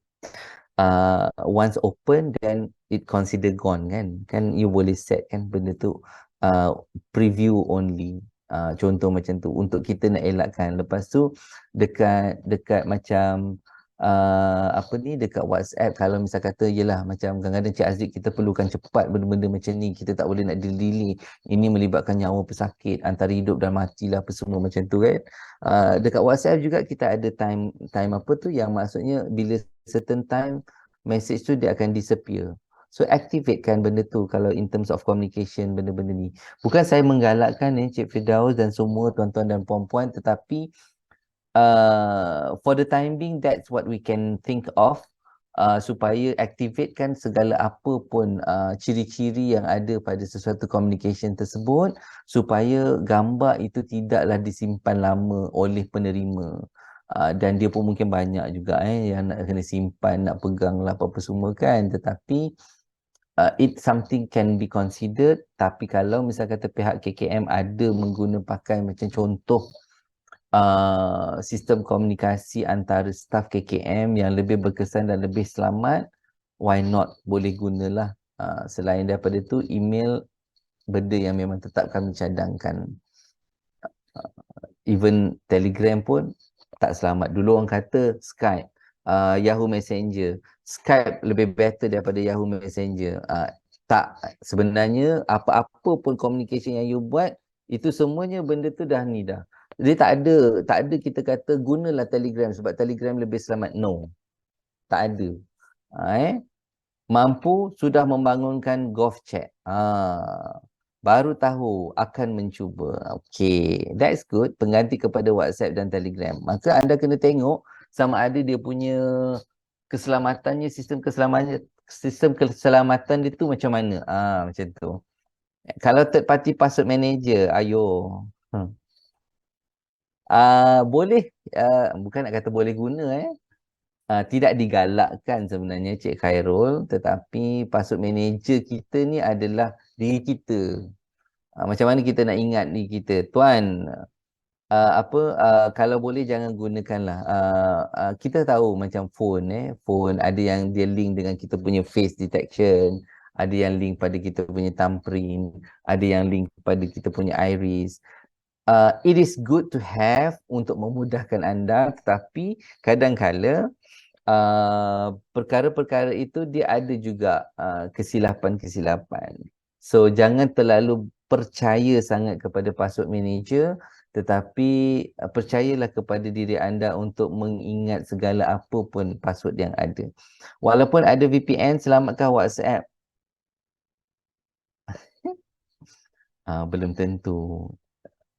Once open then it consider gone kan you boleh set kan benda tu preview only, contoh macam tu untuk kita nak elakkan. Lepas tu dekat macam apa ni dekat WhatsApp, kalau misal kata yelah macam kadang-kadang Cik Aziz kita perlukan cepat benda-benda macam ni, kita tak boleh nak delay, ini melibatkan nyawa pesakit, antara hidup dan mati lah apa semua macam tu kan. Dekat WhatsApp juga kita ada time apa tu yang maksudnya bila certain time message tu dia akan disappear. So activate kan benda tu kalau in terms of communication benda-benda ni. Bukan saya menggalakkan Cik Firdaus dan semua tuan-tuan dan puan-puan, tetapi for the time being that's what we can think of, supaya activate kan segala apa pun ciri-ciri yang ada pada sesuatu communication tersebut, supaya gambar itu tidaklah disimpan lama oleh penerima. Dan dia pun mungkin banyak juga yang nak kena simpan, nak pegang lah apa-apa semua kan. Tetapi it something can be considered. Tapi kalau misal kata pihak KKM ada pakai macam contoh sistem komunikasi antara staf KKM yang lebih berkesan dan lebih selamat, why not, boleh gunalah. Selain daripada tu, email benda yang memang tetap kami cadangkan. Even Telegram pun tak selamat. Dulu orang kata Skype, Yahoo Messenger. Skype lebih better daripada Yahoo Messenger. Tak, sebenarnya apa-apa pun communication yang you buat, itu semuanya benda tu dah ni dah. Dia tak ada kita kata gunalah Telegram sebab Telegram lebih selamat. No. Tak ada. Mampu sudah membangunkan golf chat. Baru tahu akan mencuba. Okay, that's good. Pengganti kepada WhatsApp dan Telegram. Maka anda kena tengok sama ada dia punya keselamatannya, sistem keselamatan dia tu macam mana. Macam tu. Kalau third party password manager, ayo. Boleh, bukan nak kata boleh guna tidak digalakkan sebenarnya Cik Khairul, tetapi password manager kita ni adalah diri kita. Macam mana kita nak ingat diri kita? Tuan, kalau boleh jangan gunakanlah. Kita tahu macam phone ada yang dia link dengan kita punya face detection, ada yang link pada kita punya thumbprint, ada yang link pada kita punya iris. It is good to have untuk memudahkan anda, tetapi kadang-kala perkara-perkara itu dia ada juga kesilapan-kesilapan. So jangan terlalu percaya sangat kepada password manager, tetapi percayalah kepada diri anda untuk mengingat segala apa pun password yang ada. Walaupun ada VPN, selamatkan WhatsApp? Belum tentu.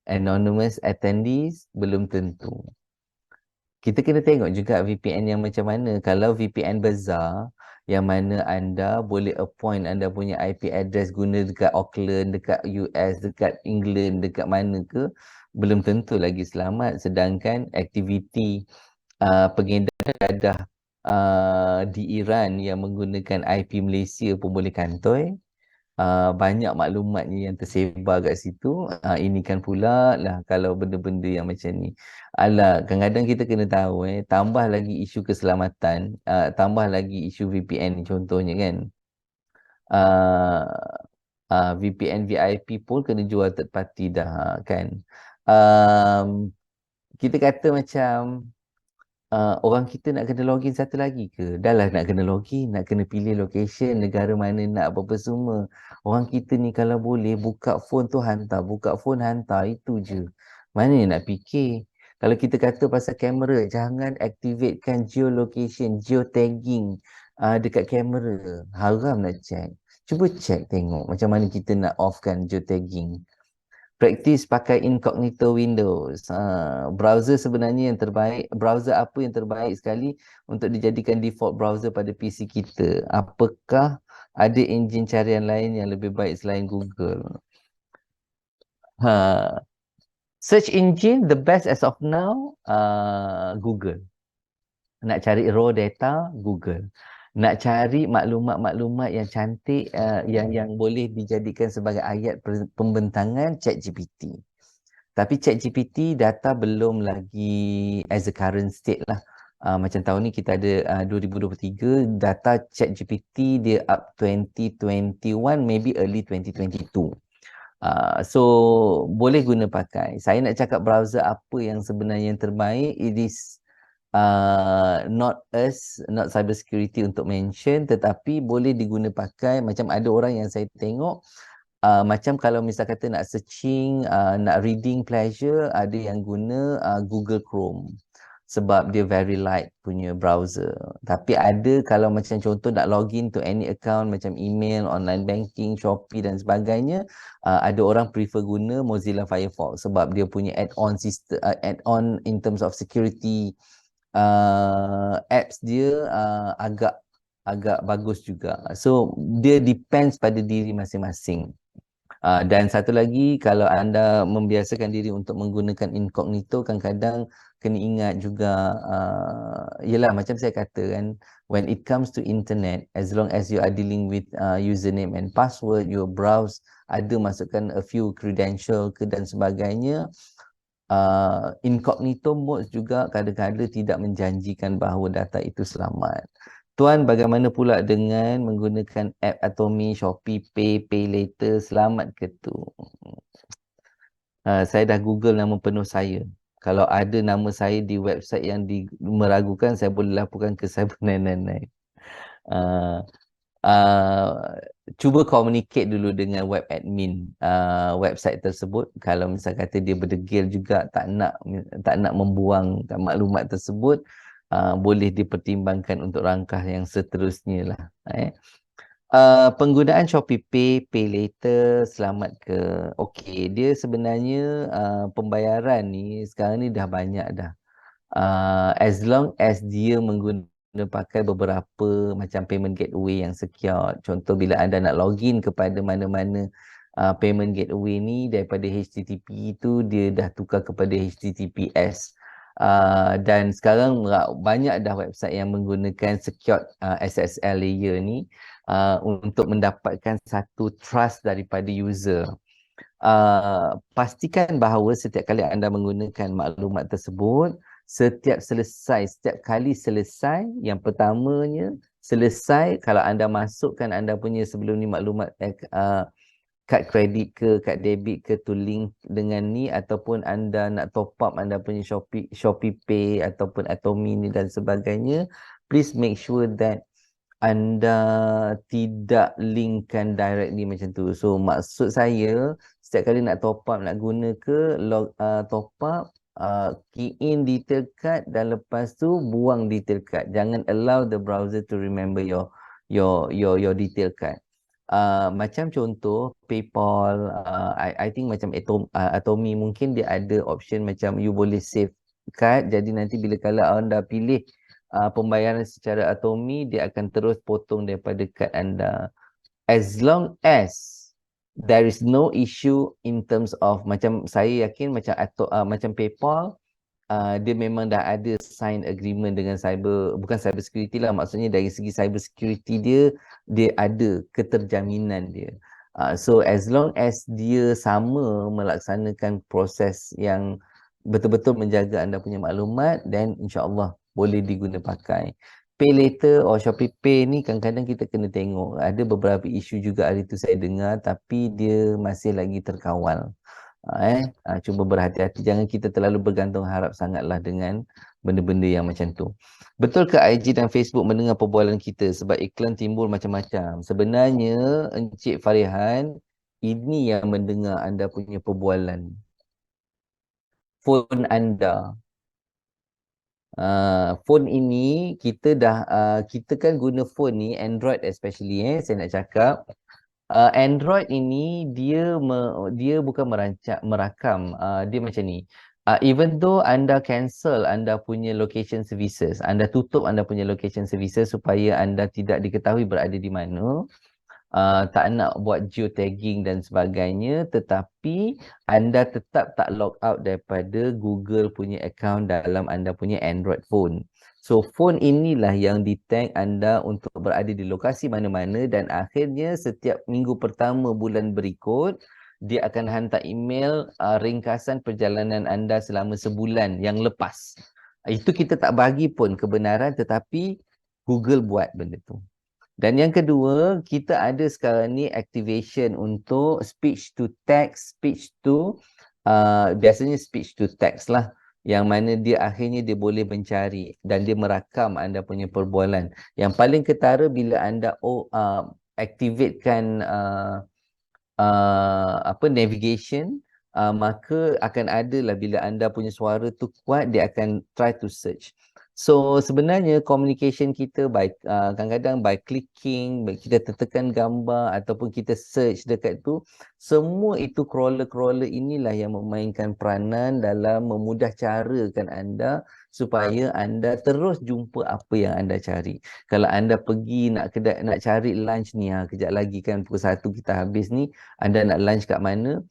Anonymous attendees, belum tentu. Kita kena tengok juga VPN yang macam mana. Kalau VPN besar, yang mana anda boleh appoint anda punya IP address guna dekat Auckland, dekat US, dekat England, dekat mana ke, belum tentu lagi selamat. Sedangkan aktiviti pengedaran dadah di Iran yang menggunakan IP Malaysia pun boleh kantoi. Banyak maklumatnya yang tersebar kat situ. Ini kan pula lah kalau benda-benda yang macam ni. Alah, kadang-kadang kita kena tahu tambah lagi isu keselamatan, tambah lagi isu VPN ni contohnya kan. VPN VIP pun kena jual third party dah kan. Kita kata macam orang kita nak kena login satu lagi ke? Dah lah nak kena login, nak kena pilih location, negara mana nak apa-apa semua. Orang kita ni kalau boleh buka phone tu hantar, buka phone hantar, itu je. Mana nak fikir? Kalau kita kata pasal kamera, jangan activatekan geolocation, geotagging dekat kamera. Haram nak check. Cuba check tengok macam mana kita nak offkan geotagging. Practice pakai incognito Windows. Browser sebenarnya yang terbaik, browser apa yang terbaik sekali untuk dijadikan default browser pada PC kita? Apakah ada enjin carian lain yang lebih baik selain Google? Search engine the best as of now, Google. Nak cari raw data, Google. Nak cari maklumat-maklumat yang cantik, yang boleh dijadikan sebagai ayat pembentangan, ChatGPT. Tapi ChatGPT data belum lagi as a current state lah. Macam tahun ni kita ada 2023, data ChatGPT dia up 2021, maybe early 2022. So boleh guna pakai. Saya nak cakap browser apa yang sebenarnya yang terbaik, it is not us, not cyber security untuk mention, tetapi boleh diguna pakai. Macam ada orang yang saya tengok, macam kalau misal kata nak searching, nak reading pleasure, ada yang guna Google Chrome sebab dia very light punya browser. Tapi ada kalau macam contoh nak login to any account macam email, online banking, Shopee dan sebagainya, ada orang prefer guna Mozilla Firefox sebab dia punya add-on system, add-on in terms of security, apps dia agak bagus juga. So dia depends pada diri masing-masing. Dan satu lagi, kalau anda membiasakan diri untuk menggunakan incognito, kadang-kadang kena ingat juga, yelah macam saya kata kan, when it comes to internet, as long as you are dealing with username and password, you browse, ada masukkan a few credential ke dan sebagainya, incognito mode juga kadang-kadang tidak menjanjikan bahawa data itu selamat. Tuan, bagaimana pula dengan menggunakan app Atomi, Shopee Pay, Pay Later, selamat ke tu? Saya dah Google nama penuh saya. Kalau ada nama saya di website yang meragukan, saya boleh laporkan ke Cyber 999. Cuba communicate dulu dengan web admin website tersebut. Kalau misal kata dia berdegil juga tak nak membuang maklumat tersebut, boleh dipertimbangkan untuk langkah yang seterusnya lah. Penggunaan Shopee Pay, Pay Later, selamat ke? Okey, dia sebenarnya pembayaran ni sekarang ni dah banyak dah. As long as dia pakai beberapa macam payment gateway yang secure. Contoh bila anda nak login kepada mana-mana payment gateway ni daripada HTTP tu dia dah tukar kepada HTTPS. Dan sekarang banyak dah website yang menggunakan secured SSL layer ni untuk mendapatkan satu trust daripada user. Pastikan bahawa setiap kali anda menggunakan maklumat tersebut, setiap kali selesai, yang pertamanya selesai, kalau anda masukkan anda punya sebelum ni maklumat kad kredit ke, kad debit ke to link dengan ni, ataupun anda nak top up anda punya Shopee Pay ataupun Atomi ni dan sebagainya, please make sure that anda tidak linkkan directly macam tu. So maksud saya, setiap kali nak top up, nak guna ke, top up, key in detail card dan lepas tu buang detail card. Jangan allow the browser to remember your detail card. Macam contoh PayPal, I think macam Atomi mungkin dia ada option macam you boleh save card, jadi nanti bila kalau anda pilih pembayaran secara Atomi, dia akan terus potong daripada kad anda. As long as there is no issue in terms of, macam saya yakin macam macam PayPal, dia memang dah ada sign agreement dengan bukan cyber security lah, maksudnya dari segi cyber security dia ada keterjaminan dia. So as long as dia sama melaksanakan proses yang betul-betul menjaga anda punya maklumat, then insya-Allah boleh diguna pakai. Pay later or Shopee Pay ni kadang-kadang kita kena tengok. Ada beberapa isu juga hari tu saya dengar, tapi dia masih lagi terkawal. Cuba berhati-hati, jangan kita terlalu bergantung harap sangatlah dengan benda-benda yang macam tu. Betul ke IG dan Facebook mendengar perbualan kita sebab iklan timbul macam-macam? Sebenarnya Encik Farihan, ini yang mendengar anda punya perbualan. Phone anda. Phone ini kita kan guna phone ni Android especially, saya nak cakap Android ini dia bukan merakam, dia macam ni. Even though anda cancel anda punya location services, anda tutup anda punya location services supaya anda tidak diketahui berada di mana, tak nak buat geotagging dan sebagainya, tetapi anda tetap tak log out daripada Google punya account dalam anda punya Android phone. So phone inilah yang detect anda untuk berada di lokasi mana-mana, dan akhirnya setiap minggu pertama bulan berikut dia akan hantar email ringkasan perjalanan anda selama sebulan yang lepas. Itu kita tak bagi pun kebenaran, tetapi Google buat benda tu. Dan yang kedua, kita ada sekarang ni activation untuk speech to text, biasanya speech to text lah, yang mana dia akhirnya dia boleh mencari dan dia merakam anda punya perbualan. Yang paling ketara bila anda activatekan navigation, maka akan ada lah bila anda punya suara tu kuat, dia akan try to search. So sebenarnya communication kita kadang-kadang by clicking, kita tekan gambar ataupun kita search dekat tu, semua itu crawler-crawler inilah yang memainkan peranan dalam memudah carakan anda supaya anda terus jumpa apa yang anda cari. Kalau anda pergi nak cari lunch ni, kejap lagi kan pukul 1 kita habis ni, anda nak lunch kat mana,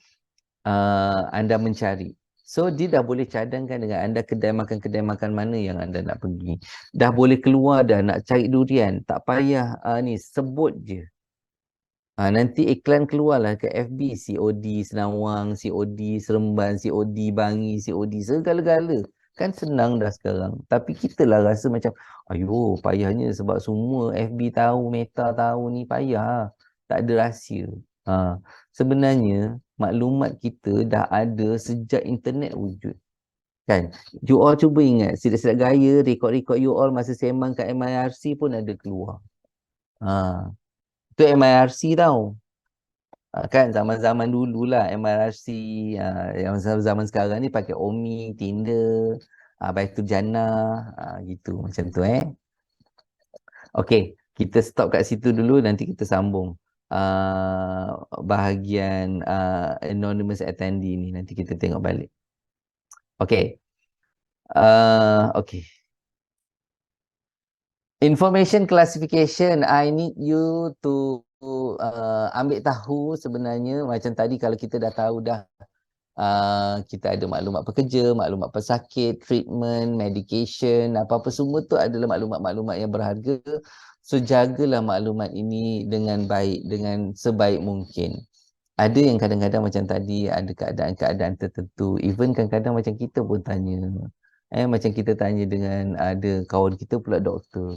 anda mencari. So dia dah boleh cadangkan dengan anda kedai makan mana yang anda nak pergi. Dah boleh keluar dah nak cari durian, tak payah ni sebut je. Nanti iklan keluarlah ke FB, COD Senawang, COD Seremban, COD Bangi, COD segala-gala. Kan senang dah sekarang. Tapi kita lah rasa macam, ayo payahnya sebab semua FB tahu, Meta tahu ni, payah. Tak ada rahsia. Sebenarnya maklumat kita dah ada sejak internet wujud. Kan? You all cuba ingat, silat-silat gaya, rekod-rekod you all masa sembang kat MIRC pun ada keluar. Itu MIRC tau. Kan zaman-zaman dulu lah MIRC, yang zaman sekarang ni pakai Omi, Tinder, Baitul Jannah, gitu macam tu Okey, kita stop kat situ dulu, nanti kita sambung bahagian anonymous attendee ni, nanti kita tengok balik. Okey. Okey. Information classification, I need you to ambil tahu sebenarnya macam tadi, kalau kita dah tahu dah kita ada maklumat pekerja, maklumat pesakit, treatment, medication, apa-apa semua tu adalah maklumat-maklumat yang berharga. So jagalah maklumat ini dengan baik, dengan sebaik mungkin. Ada yang kadang-kadang macam tadi, ada keadaan-keadaan tertentu, even kadang-kadang macam kita pun tanya, macam kita tanya dengan ada kawan kita pula doktor,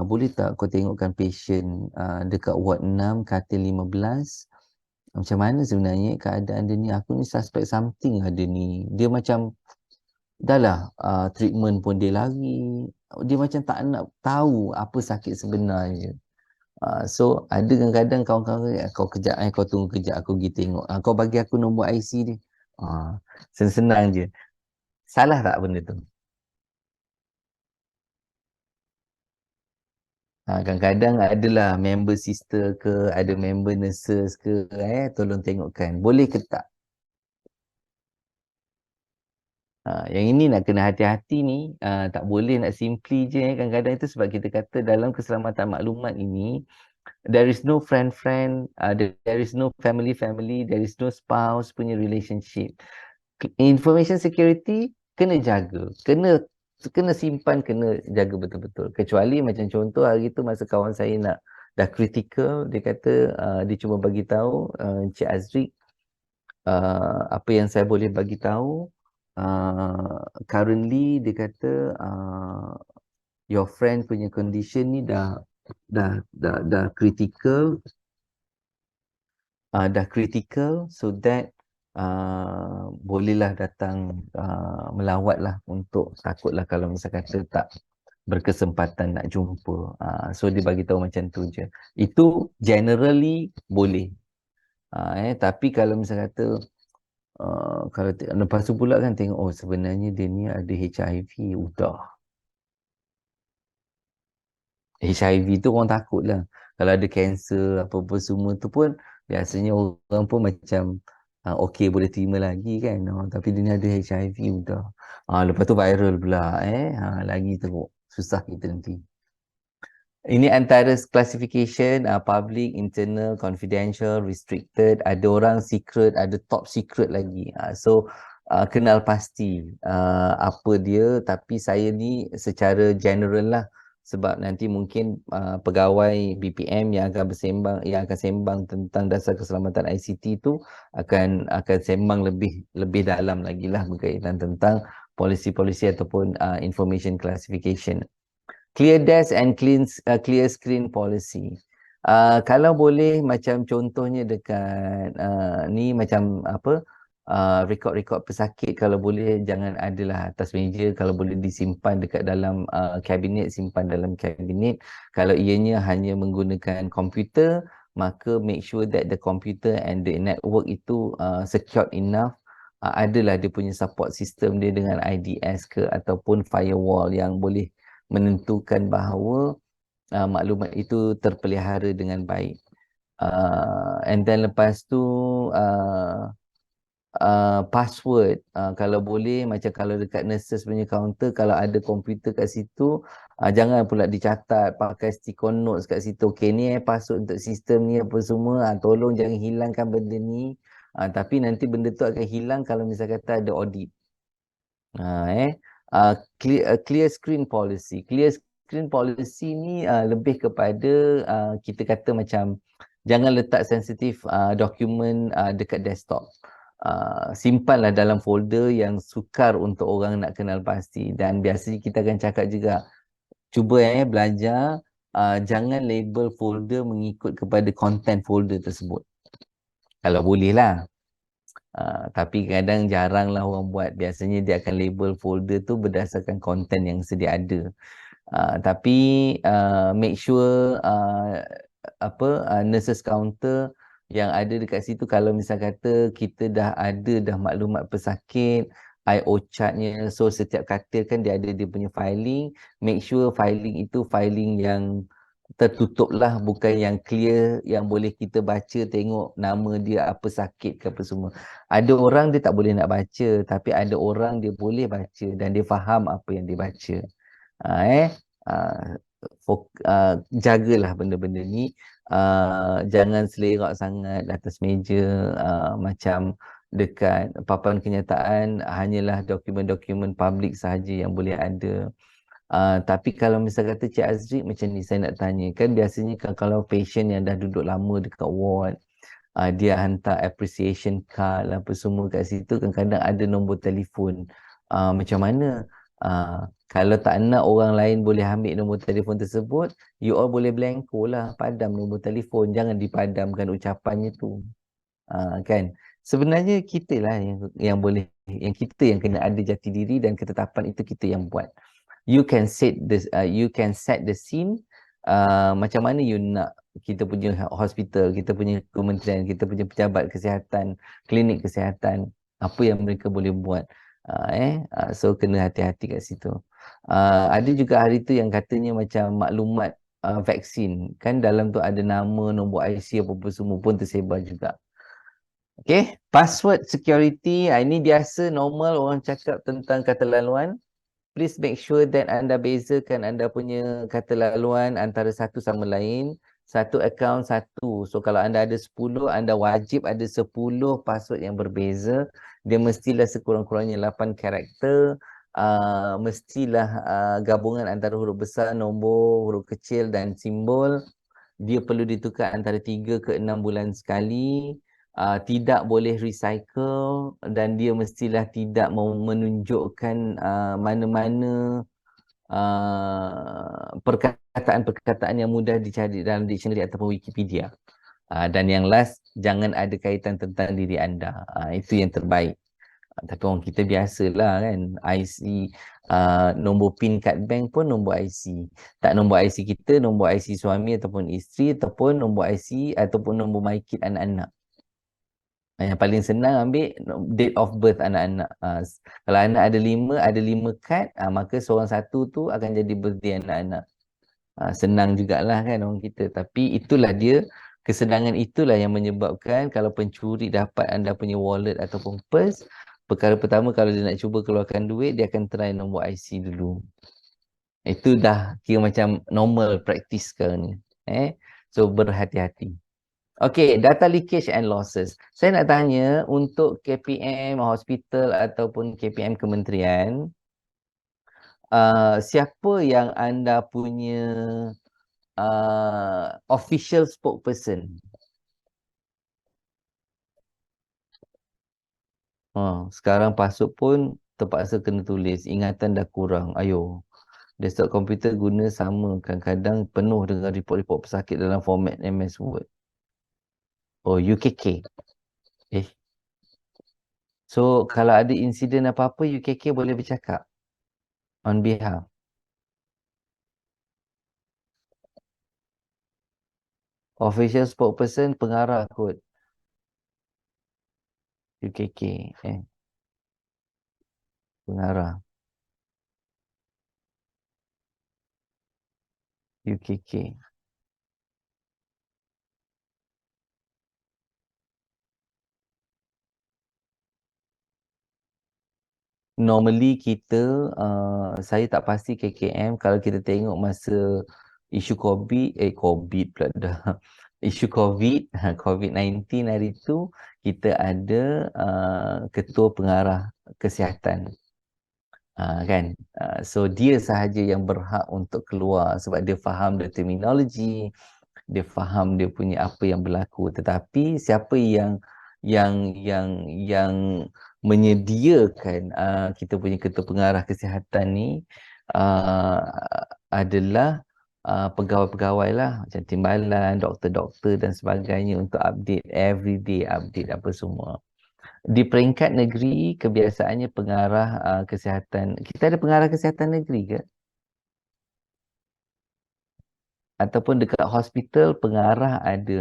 boleh tak kau tengokkan patient dekat ward 6 katil 15, macam mana sebenarnya keadaan dia ni, aku ni suspect something ada ni. Dia macam dah lah treatment pun dia lari, dia macam tak nak tahu apa sakit sebenarnya. So ada kadang-kadang kawan-kawan, kau kejap kau tunggu kejap, aku pergi tengok, kau bagi aku nombor IC dia. Senang je. Salah tak benda tu? Kadang-kadang adalah member sister ke, ada member nurses ke, tolong tengokkan, boleh ke tak? Yang ini nak kena hati-hati ni, tak boleh nak simply je. Kadang-kadang itu sebab kita kata dalam keselamatan maklumat ini, there is no friend-friend, there is no family-family, there is no spouse punya relationship. Information security kena jaga, kena simpan, kena jaga betul-betul. Kecuali macam contoh hari tu masa kawan saya nak dah critical, dia kata dia cuma bagi tahu Encik Azri apa yang saya boleh bagi tahu currently dia kata your friend punya condition ni dah critical, dah critical, so that bolehlah datang melawat lah, untuk takutlah kalau misal kata tak berkesempatan nak jumpa. So dia bagi tahu macam tu je. Itu generally boleh. Tapi kalau misal kata kalau lepas tu pula kan tengok, oh sebenarnya dia ni ada HIV, udah. HIV tu orang takut lah. Kalau ada kanser apa-apa semua tu pun biasanya orang pun macam okey, boleh terima lagi kan. Tapi dia ni ada HIV, udah. Lepas tu viral pula lagi teruk. Susah kita nanti. Ini antara classification public, internal, confidential, restricted, ada orang secret, ada top secret lagi. So kenal pasti apa dia, tapi saya ni secara general lah, sebab nanti mungkin pegawai BPM yang akan sembang tentang dasar keselamatan ICT tu akan sembang lebih dalam lagi lah berkaitan tentang polisi-polisi ataupun information classification. Clear desk and clear screen policy. Kalau boleh macam contohnya dekat ni macam apa, rekod-rekod pesakit kalau boleh jangan adalah atas meja, kalau boleh disimpan dekat dalam kabinet, simpan dalam kabinet. Kalau ianya hanya menggunakan komputer, maka make sure that the computer and the network itu secured enough. Adalah dia punya support system dia dengan IDS ke ataupun firewall yang boleh menentukan bahawa maklumat itu terpelihara dengan baik. And then lepas tu password, kalau boleh macam kalau dekat nurses punya counter, kalau ada komputer kat situ, jangan pula dicatat pakai sticker notes kat situ. Okay, ni password untuk sistem ni apa semua, tolong jangan hilangkan benda ni. Tapi nanti benda tu akan hilang kalau misal kata ada audit. Clear screen policy. Clear screen policy ni lebih kepada kita kata macam jangan letak sensitif dokumen dekat desktop. Simpanlah dalam folder yang sukar untuk orang nak kenal pasti. Dan biasanya kita akan cakap juga, cuba belajar jangan label folder mengikut kepada content folder tersebut. Kalau boleh lah. Tapi kadang jarang lah orang buat. Biasanya dia akan label folder tu berdasarkan konten yang sedia ada. Tapi make sure nurses counter yang ada dekat situ, kalau misal kata kita dah ada maklumat pesakit, IO chartnya, so setiap katil kan dia ada dia punya filing, make sure filing itu filing yang tertutup lah, bukan yang clear, yang boleh kita baca tengok nama dia apa sakit ke apa semua. Ada orang dia tak boleh nak baca, tapi ada orang dia boleh baca dan dia faham apa yang dia baca. Jagalah benda-benda ni. Jangan selerak sangat atas meja, macam dekat papan kenyataan hanyalah dokumen-dokumen publik sahaja yang boleh ada. Tapi kalau misal kata Cik Azri macam ni, saya nak tanya, kan biasanya kalau patient yang dah duduk lama dekat ward, dia hantar appreciation card lah apa semua kat situ, kadang-kadang ada nombor telefon. Macam mana? Kalau tak nak orang lain boleh ambil nombor telefon tersebut, you all boleh blanko lah, padam nombor telefon, jangan dipadamkan ucapannya tu. Kan? Sebenarnya kita lah yang boleh, yang kita yang kena ada jati diri dan ketetapan itu kita yang buat. You can set the scene. Macam mana you nak kita punya hospital, kita punya kementerian, kita punya pejabat kesihatan, klinik kesihatan, apa yang mereka boleh buat. So kena hati-hati kat situ. Ada juga hari tu yang katanya macam maklumat vaksin, kan dalam tu ada nama, nombor IC apa-apa semua pun tersebar juga. Okay, password security, ini biasa normal orang cakap tentang kata laluan. Please make sure that anda bezakan anda punya kata laluan antara satu sama lain. Satu akaun satu. So kalau anda ada 10, anda wajib ada 10 password yang berbeza. Dia mestilah sekurang-kurangnya 8 karakter. Mestilah gabungan antara huruf besar, nombor, huruf kecil dan simbol. Dia perlu ditukar antara 3 ke 6 bulan sekali. Tidak boleh recycle dan dia mestilah tidak menunjukkan mana-mana perkataan-perkataan yang mudah dicari dalam dictionary ataupun Wikipedia. Dan yang last, jangan ada kaitan tentang diri anda. Itu yang terbaik. Tapi orang kita biasalah kan, IC, nombor PIN kad bank pun nombor IC. Tak nombor IC kita, nombor IC suami ataupun isteri, ataupun nombor IC ataupun nombor MyKid anak-anak. Yang paling senang ambil date of birth anak-anak. Kalau anak ada 5 kad, maka seorang satu tu akan jadi birthday anak-anak. Senang jugalah kan orang kita. Tapi itulah dia, kesenangan itulah yang menyebabkan kalau pencuri dapat anda punya wallet ataupun purse, perkara pertama kalau dia nak cuba keluarkan duit, dia akan try nombor IC dulu. Itu dah kira macam normal practice sekarang ni. So berhati-hati. Okay, data leakage and losses. Saya nak tanya untuk KPM hospital ataupun KPM kementerian, siapa yang anda punya official spokesperson? Sekarang password pun terpaksa kena tulis. Ingatan dah kurang. Ayo. Desktop komputer guna sama. Kadang-kadang penuh dengan report-report pesakit dalam format MS Word. Oh, UKK. So, kalau ada insiden apa-apa, UKK boleh bercakap on behalf. Official spokesperson pengarah kot. UKK. Pengarah. UKK. Normally kita, saya tak pasti KKM, kalau kita tengok masa isu COVID pula dah. Isu COVID-19 hari tu, kita ada ketua pengarah kesihatan. Kan? So dia sahaja yang berhak untuk keluar sebab dia faham the terminology, dia faham dia punya apa yang berlaku. Tetapi siapa yang menyediakan kita punya ketua pengarah kesihatan ni adalah pegawai-pegawai lah macam timbalan, doktor-doktor dan sebagainya untuk update everyday update apa semua. Di peringkat negeri kebiasaannya pengarah kesihatan. Kita ada pengarah kesihatan negeri ke? Ataupun dekat hospital pengarah ada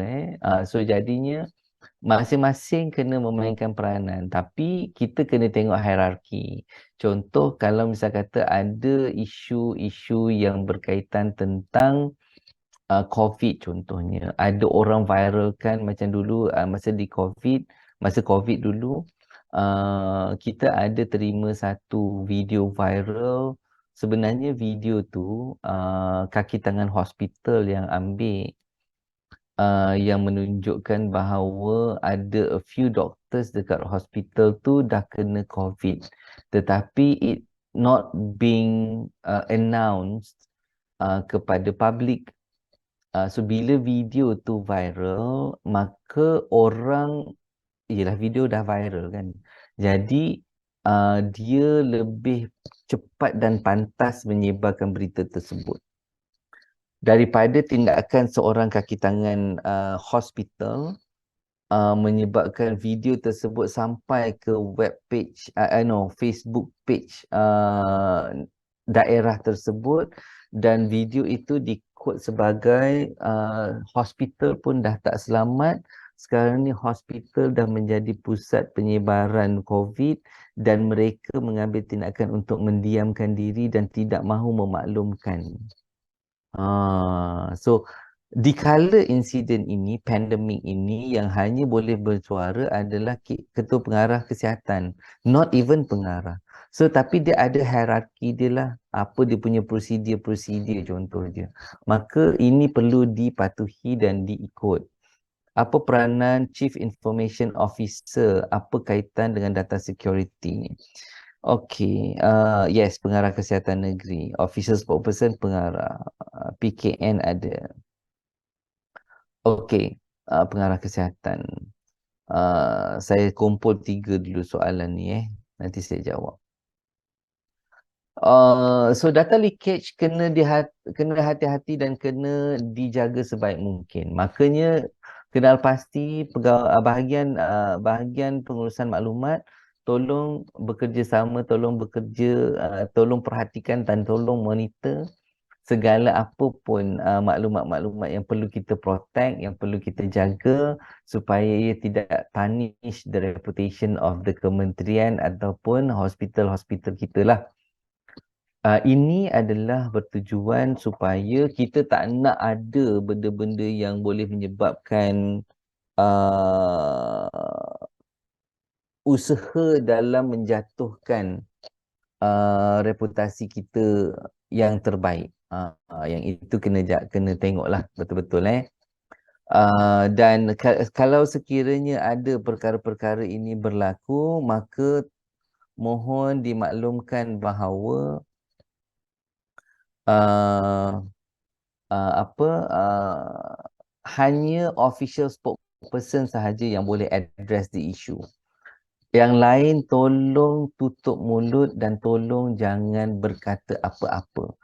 so jadinya masing-masing kena memainkan peranan, tapi kita kena tengok hierarki. Contoh kalau misal kata ada isu-isu yang berkaitan tentang COVID contohnya, ada orang viralkan macam dulu masa COVID dulu, kita ada terima satu video viral. Sebenarnya video tu kaki tangan hospital yang ambil, yang menunjukkan bahawa ada a few doctors dekat hospital tu dah kena COVID. Tetapi it not being announced kepada public. So bila video tu viral, maka orang, yelah video dah viral kan. Jadi dia lebih cepat dan pantas menyebarkan berita tersebut daripada tindakan seorang kaki tangan hospital menyebabkan video tersebut sampai ke web page, Facebook page daerah tersebut, dan video itu dikod sebagai hospital pun dah tak selamat. Sekarang ni hospital dah menjadi pusat penyebaran COVID dan mereka mengambil tindakan untuk mendiamkan diri dan tidak mahu memaklumkan. So dikala insiden ini, pandemik ini, yang hanya boleh bersuara adalah ketua pengarah kesihatan, not even pengarah. So tapi dia ada hierarki dia lah, apa dia punya prosedur contoh dia. Maka ini perlu dipatuhi dan diikut. Apa peranan Chief Information Officer? Apa kaitan dengan data security? Okey, yes, pengarah kesihatan negeri. Official spokesperson pengarah. PKN ada. Okey, pengarah kesihatan. Saya kumpul 3 dulu soalan ni Nanti saya jawab. So data leakage kena hati-hati dan kena dijaga sebaik mungkin. Makanya kenal pasti bahagian pengurusan maklumat, tolong bekerjasama, tolong perhatikan dan tolong monitor segala apa pun maklumat-maklumat yang perlu kita protect, yang perlu kita jaga supaya ia tidak tarnish the reputation of the kementerian ataupun hospital-hospital kita lah. Ini adalah bertujuan supaya kita tak nak ada benda-benda yang boleh menyebabkan usaha dalam menjatuhkan reputasi kita yang terbaik. Yang itu kena tengoklah betul-betul dan kalau sekiranya ada perkara-perkara ini berlaku, maka mohon dimaklumkan bahawa uh, hanya official spokesperson sahaja yang boleh address the issue. Yang lain tolong tutup mulut dan tolong jangan berkata apa-apa.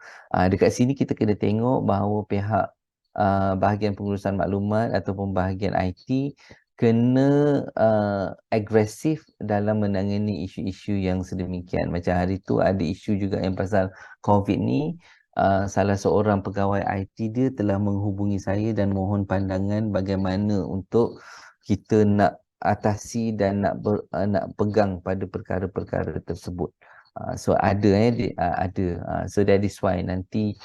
Dekat sini kita kena tengok bahawa pihak bahagian pengurusan maklumat ataupun bahagian IT kena agresif dalam menangani isu-isu yang sedemikian. Macam hari tu ada isu juga yang pasal COVID ni. Salah seorang pegawai IT dia telah menghubungi saya dan mohon pandangan bagaimana untuk kita nak atasi dan nak pegang pada perkara-perkara tersebut. So ada so that is why nanti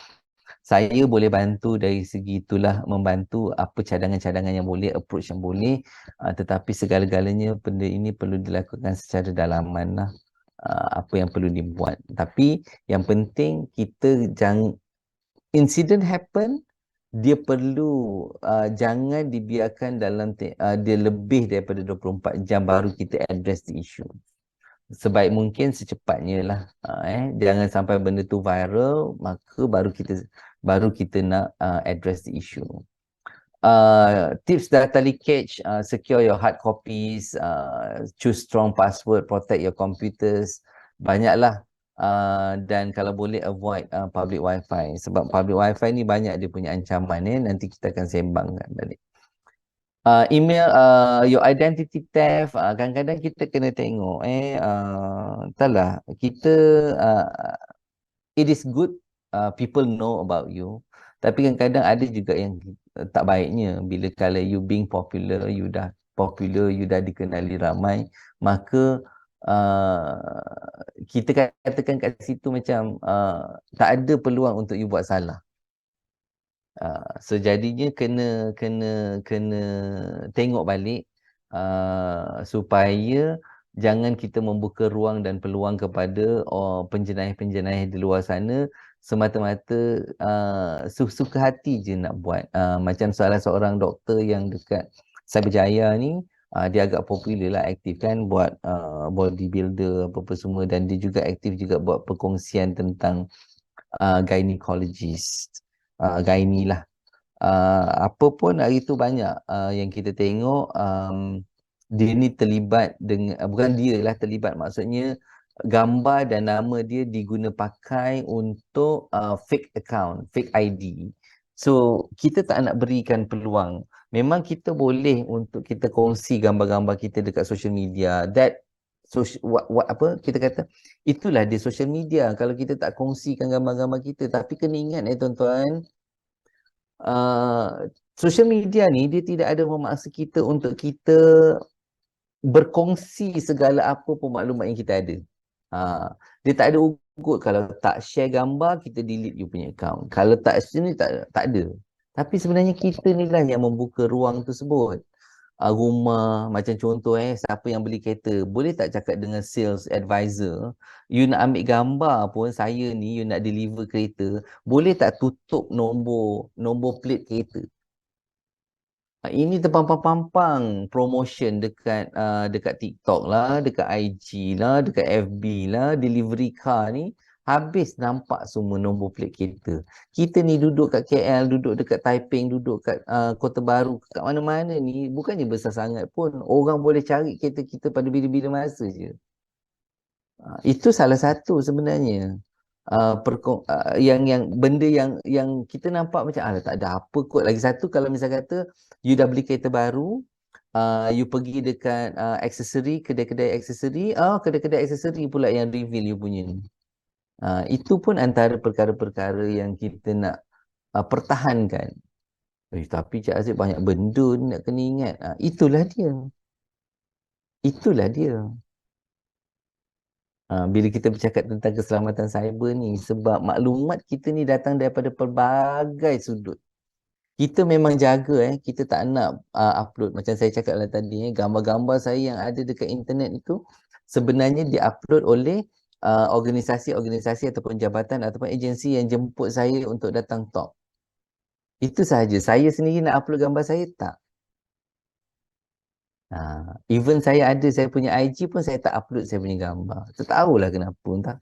saya boleh bantu dari segi itulah, membantu apa cadangan-cadangan yang boleh, approach yang boleh, tetapi segala-galanya benda ini perlu dilakukan secara dalaman lah, apa yang perlu dibuat. Tapi yang penting kita jangan incident happen, dia perlu jangan dibiarkan dalam dia lebih daripada 24 jam baru kita address the issue. Sebaik mungkin secepatnya lah. Jangan sampai benda tu viral, maka baru kita nak address the issue. Tips data leakage, secure your hard copies, choose strong password, protect your computers. Banyaklah. Dan kalau boleh avoid public wifi, sebab public wifi ni banyak dia punya ancaman nanti kita akan sembangkan balik. Email, your identity theft, kadang-kadang kita kena tengok entahlah, kita it is good people know about you, tapi kadang-kadang ada juga yang tak baiknya bila kalau you being popular, you dah dikenali ramai, maka kita katakan kat situ macam tak ada peluang untuk you buat salah. So jadinya kena tengok balik supaya jangan kita membuka ruang dan peluang kepada penjenayah-penjenayah di luar sana semata-mata suka hati je nak buat. Macam salah seorang doktor yang dekat Cyberjaya ni, dia agak popular lah, aktif kan buat bodybuilder apa-apa semua, dan dia juga aktif juga buat perkongsian tentang gynecologist, gynae lah. Apa pun hari tu banyak yang kita tengok dia ni terlibat dengan, bukan dia lah terlibat, maksudnya gambar dan nama dia diguna pakai untuk fake account, fake ID. So kita tak nak berikan peluang. Memang kita boleh untuk kita kongsi gambar-gambar kita dekat social media. That apa kita kata, itulah dia social media. Kalau kita tak kongsikan gambar-gambar kita, tapi kena ingat tuan-tuan, social media ni dia tidak ada memaksa kita untuk kita berkongsi segala apa pun maklumat yang kita ada. Dia tak ada ugut, kalau tak share gambar kita delete you punya account. Kalau tak share ni tak ada. Tapi sebenarnya kita ni lah yang membuka ruang tersebut. rumah, macam contoh siapa yang beli kereta, boleh tak cakap dengan sales advisor, you nak ambil gambar pun saya ni, you nak deliver kereta, boleh tak tutup nombor plate kereta. Ini terpampang-pampang promotion dekat TikTok lah, dekat IG lah, dekat FB lah, delivery car ni habis nampak semua nombor plate kereta. Kita ni duduk kat KL, duduk dekat Taiping, duduk kat Kota Baru, kat mana-mana ni bukannya besar sangat pun. Orang boleh cari kereta kita pada bila-bila masa je. Itu salah satu sebenarnya. Yang benda yang kita nampak macam tak ada apa kot. Lagi satu, kalau misal kata you dah beli kereta baru, you pergi dekat aksesori, kedai-kedai aksesori, kedai-kedai aksesori pula yang reveal you punya ni. Itu pun antara perkara-perkara yang kita nak pertahankan. Tapi Cik Aziz banyak benda ni nak kena ingat. Itulah dia. Itulah dia. Bila kita bercakap tentang keselamatan cyber ni, sebab maklumat kita ni datang daripada pelbagai sudut. Kita memang jaga kita tak nak upload, macam saya cakap lah tadi, gambar-gambar saya yang ada dekat internet itu sebenarnya di-upload oleh organisasi-organisasi ataupun jabatan ataupun agensi yang jemput saya untuk datang talk. Itu sahaja. Saya sendiri nak upload gambar saya tak. Even saya punya IG pun saya tak upload saya punya gambar. Tak tahulah kenapa entah.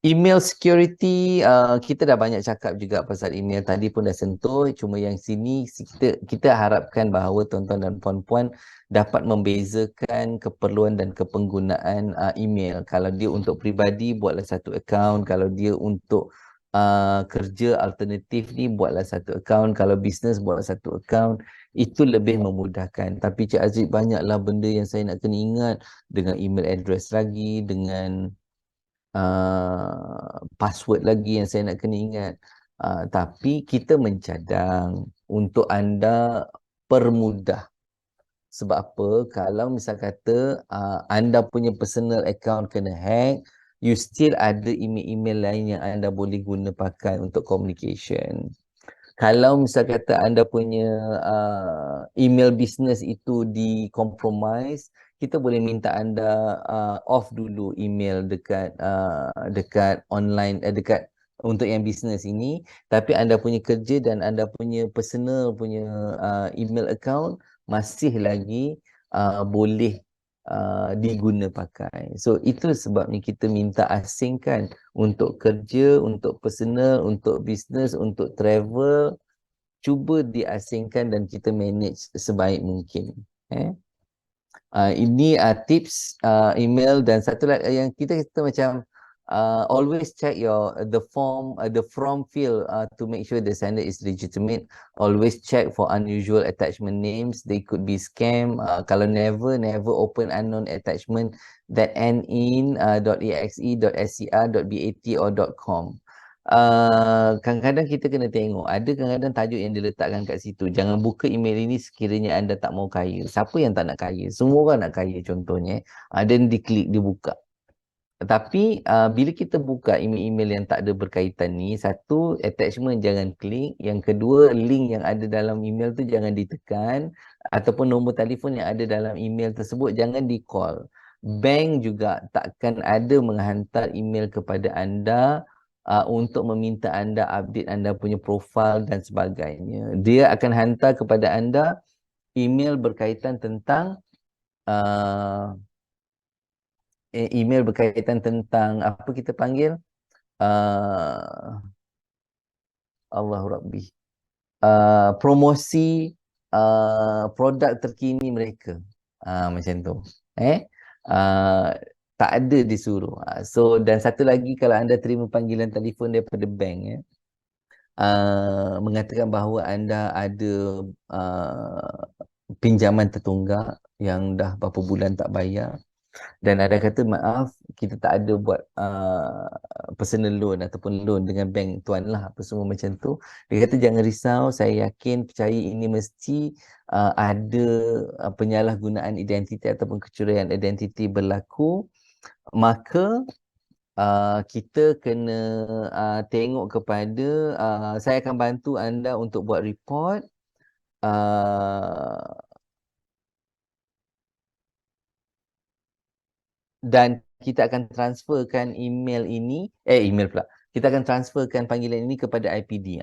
Email security, kita dah banyak cakap juga pasal email, tadi pun dah sentuh. Cuma yang sini kita harapkan bahawa tuan-tuan dan puan-puan dapat membezakan keperluan dan kepenggunaan email. Kalau dia untuk peribadi, buatlah satu akaun. Kalau dia untuk kerja alternatif ni, buatlah satu akaun. Kalau bisnes, buatlah satu akaun. Itu lebih memudahkan. Tapi Cik Aziz, banyaklah benda yang saya nak kena ingat, dengan email address lagi, dengan password lagi yang saya nak kena ingat. Tapi kita mencadang untuk anda permudah. Sebab apa? Kalau misal kata anda punya personal account kena hack, you still ada email-email lain yang anda boleh guna pakai untuk communication. Kalau misal kata anda punya email business itu di-compromise, kita boleh minta anda off dulu email dekat online, dekat untuk yang business ini. Tapi anda punya kerja dan anda punya personal punya email account masih lagi boleh diguna pakai. So itu sebabnya kita minta asingkan untuk kerja, untuk personal, untuk business, untuk travel. Cuba diasingkan dan kita manage sebaik mungkin. Ini tips email. Dan satu lagi yang kita macam always check the form field to make sure the sender is legitimate. Always check for unusual attachment names. They could be scam. Kalau never open unknown attachment that end in .exe, .scr, .bat or .com. Kadang-kadang kita kena tengok, ada kadang-kadang tajuk yang diletakkan kat situ, jangan buka email ini sekiranya anda tak mau kaya. Siapa yang tak nak kaya? Semua orang nak kaya contohnya. Dan diklik, dibuka. Tapi bila kita buka email-email yang tak ada berkaitan ni, satu, attachment jangan klik. Yang kedua, link yang ada dalam email tu jangan ditekan. Ataupun nombor telefon yang ada dalam email tersebut jangan di-call. Bank juga takkan ada menghantar email kepada anda untuk meminta anda update anda punya profil dan sebagainya. Dia akan hantar kepada anda email berkaitan tentang apa kita panggil Allahu Rabbi, promosi produk terkini mereka, macam tu. Tak ada disuruh. So, dan satu lagi, kalau anda terima panggilan telefon daripada bank mengatakan bahawa anda ada pinjaman tertunggak yang dah berapa bulan tak bayar, dan ada kata maaf, kita tak ada buat personal loan ataupun loan dengan bank tuan lah, apa semua macam tu. Dia kata jangan risau, saya yakin, percaya, ini mesti ada penyalahgunaan identiti ataupun kecurian identiti berlaku. Maka kita kena tengok kepada, saya akan bantu anda untuk buat report. uh, dan kita akan transferkan email pula. Kita akan transferkan panggilan ini kepada IPD.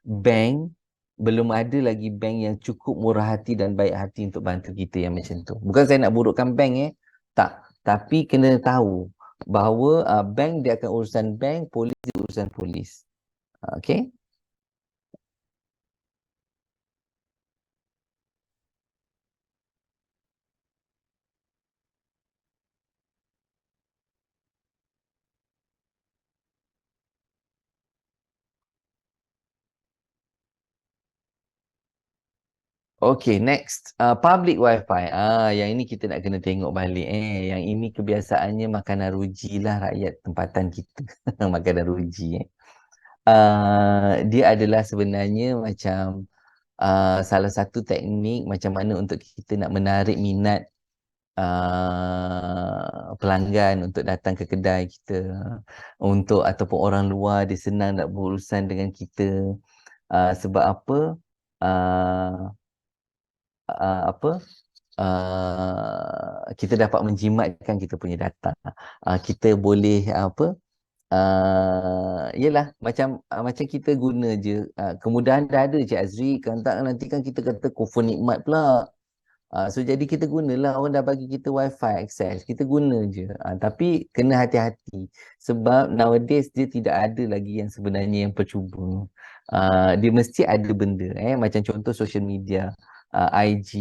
Bank, belum ada lagi bank yang cukup murah hati dan baik hati untuk bantu kita yang macam tu. Bukan saya nak burukkan bank tak. Tapi kena tahu bahawa bank dia akan urusan bank, polis dia urusan polis. Okay? Okay, next. Public Wi-Fi. Yang ini kita nak kena tengok balik. Yang ini kebiasaannya makanan ruji lah rakyat tempatan kita. Makanan ruji. Dia adalah sebenarnya macam salah satu teknik macam mana untuk kita nak menarik minat pelanggan untuk datang ke kedai kita. Untuk ataupun orang luar dia senang nak berurusan dengan kita. Sebab apa? Uh, apa kita dapat menjimatkan kita punya data. Kita boleh apa yelah macam kita guna je kemudahan dah ada Cik Azri, kan tak nanti kan kita kata kufur nikmat pula. So jadi kita gunalah, orang dah bagi kita wifi access, kita guna je. Tapi kena hati-hati sebab nowadays dia tidak ada lagi yang sebenarnya yang percuba. Dia mesti ada benda macam contoh social media, IG,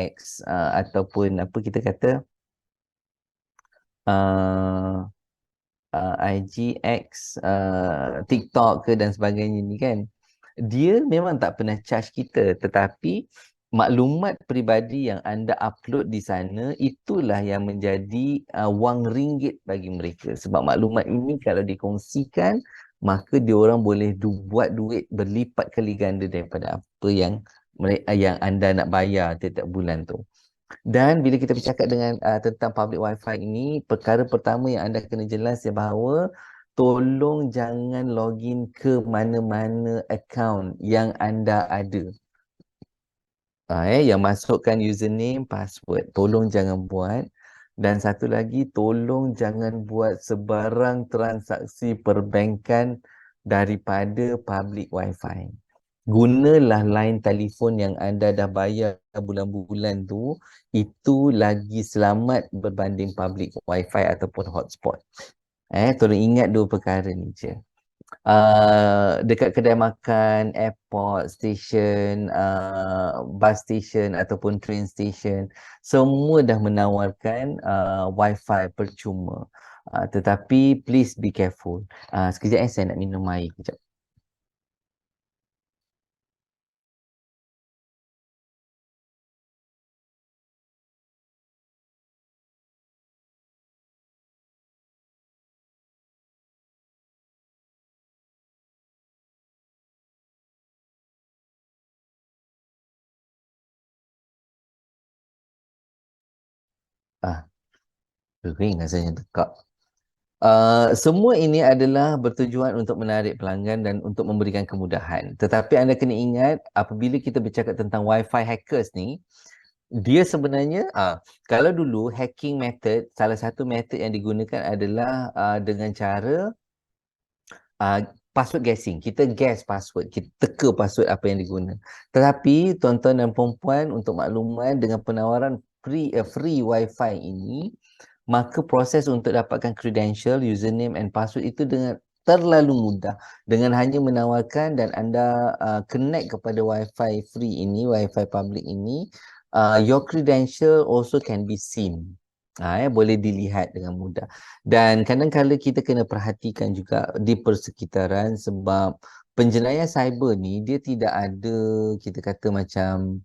X, ataupun apa kita kata IG, X, TikTok ke dan sebagainya ni kan. Dia memang tak pernah charge kita, tetapi maklumat peribadi yang anda upload di sana itulah yang menjadi wang ringgit bagi mereka. Sebab maklumat ini kalau dikongsikan, maka diorang boleh buat duit berlipat kali ganda daripada apa yang anda nak bayar setiap bulan tu. Dan bila kita bercakap dengan tentang public wifi ini, perkara pertama yang anda kena jelas ya bahawa tolong jangan login ke mana-mana account yang anda ada. Yang masukkan username, password. Tolong jangan buat. Dan satu lagi, tolong jangan buat sebarang transaksi perbankan daripada public wifi. Gunalah line telefon yang anda dah bayar bulan-bulan tu, itu lagi selamat berbanding public wifi ataupun hotspot. Tolong ingat dua perkara ni je. Dekat kedai makan, airport, station, bus station ataupun train station, semua dah menawarkan wifi percuma. Tetapi please be careful. Sekejap saya nak minum air kejap. Kering rasanya tekak. Semua ini adalah bertujuan untuk menarik pelanggan dan untuk memberikan kemudahan. Tetapi anda kena ingat, apabila kita bercakap tentang Wi-Fi hackers ni, dia sebenarnya, kalau dulu hacking method, salah satu method yang digunakan adalah dengan cara password guessing. Kita guess password, kita teka password apa yang diguna. Tetapi tuan-tuan dan puan-puan, untuk makluman, dengan penawaran free Wi-Fi ini, maka proses untuk dapatkan credential, username and password itu dengan terlalu mudah. Dengan hanya menawarkan dan anda connect kepada Wi-Fi free ini, Wi-Fi public ini, your credential also can be seen. Boleh dilihat dengan mudah. Dan kadang-kadang kita kena perhatikan juga di persekitaran sebab penjenayah cyber ni dia tidak ada, kita kata macam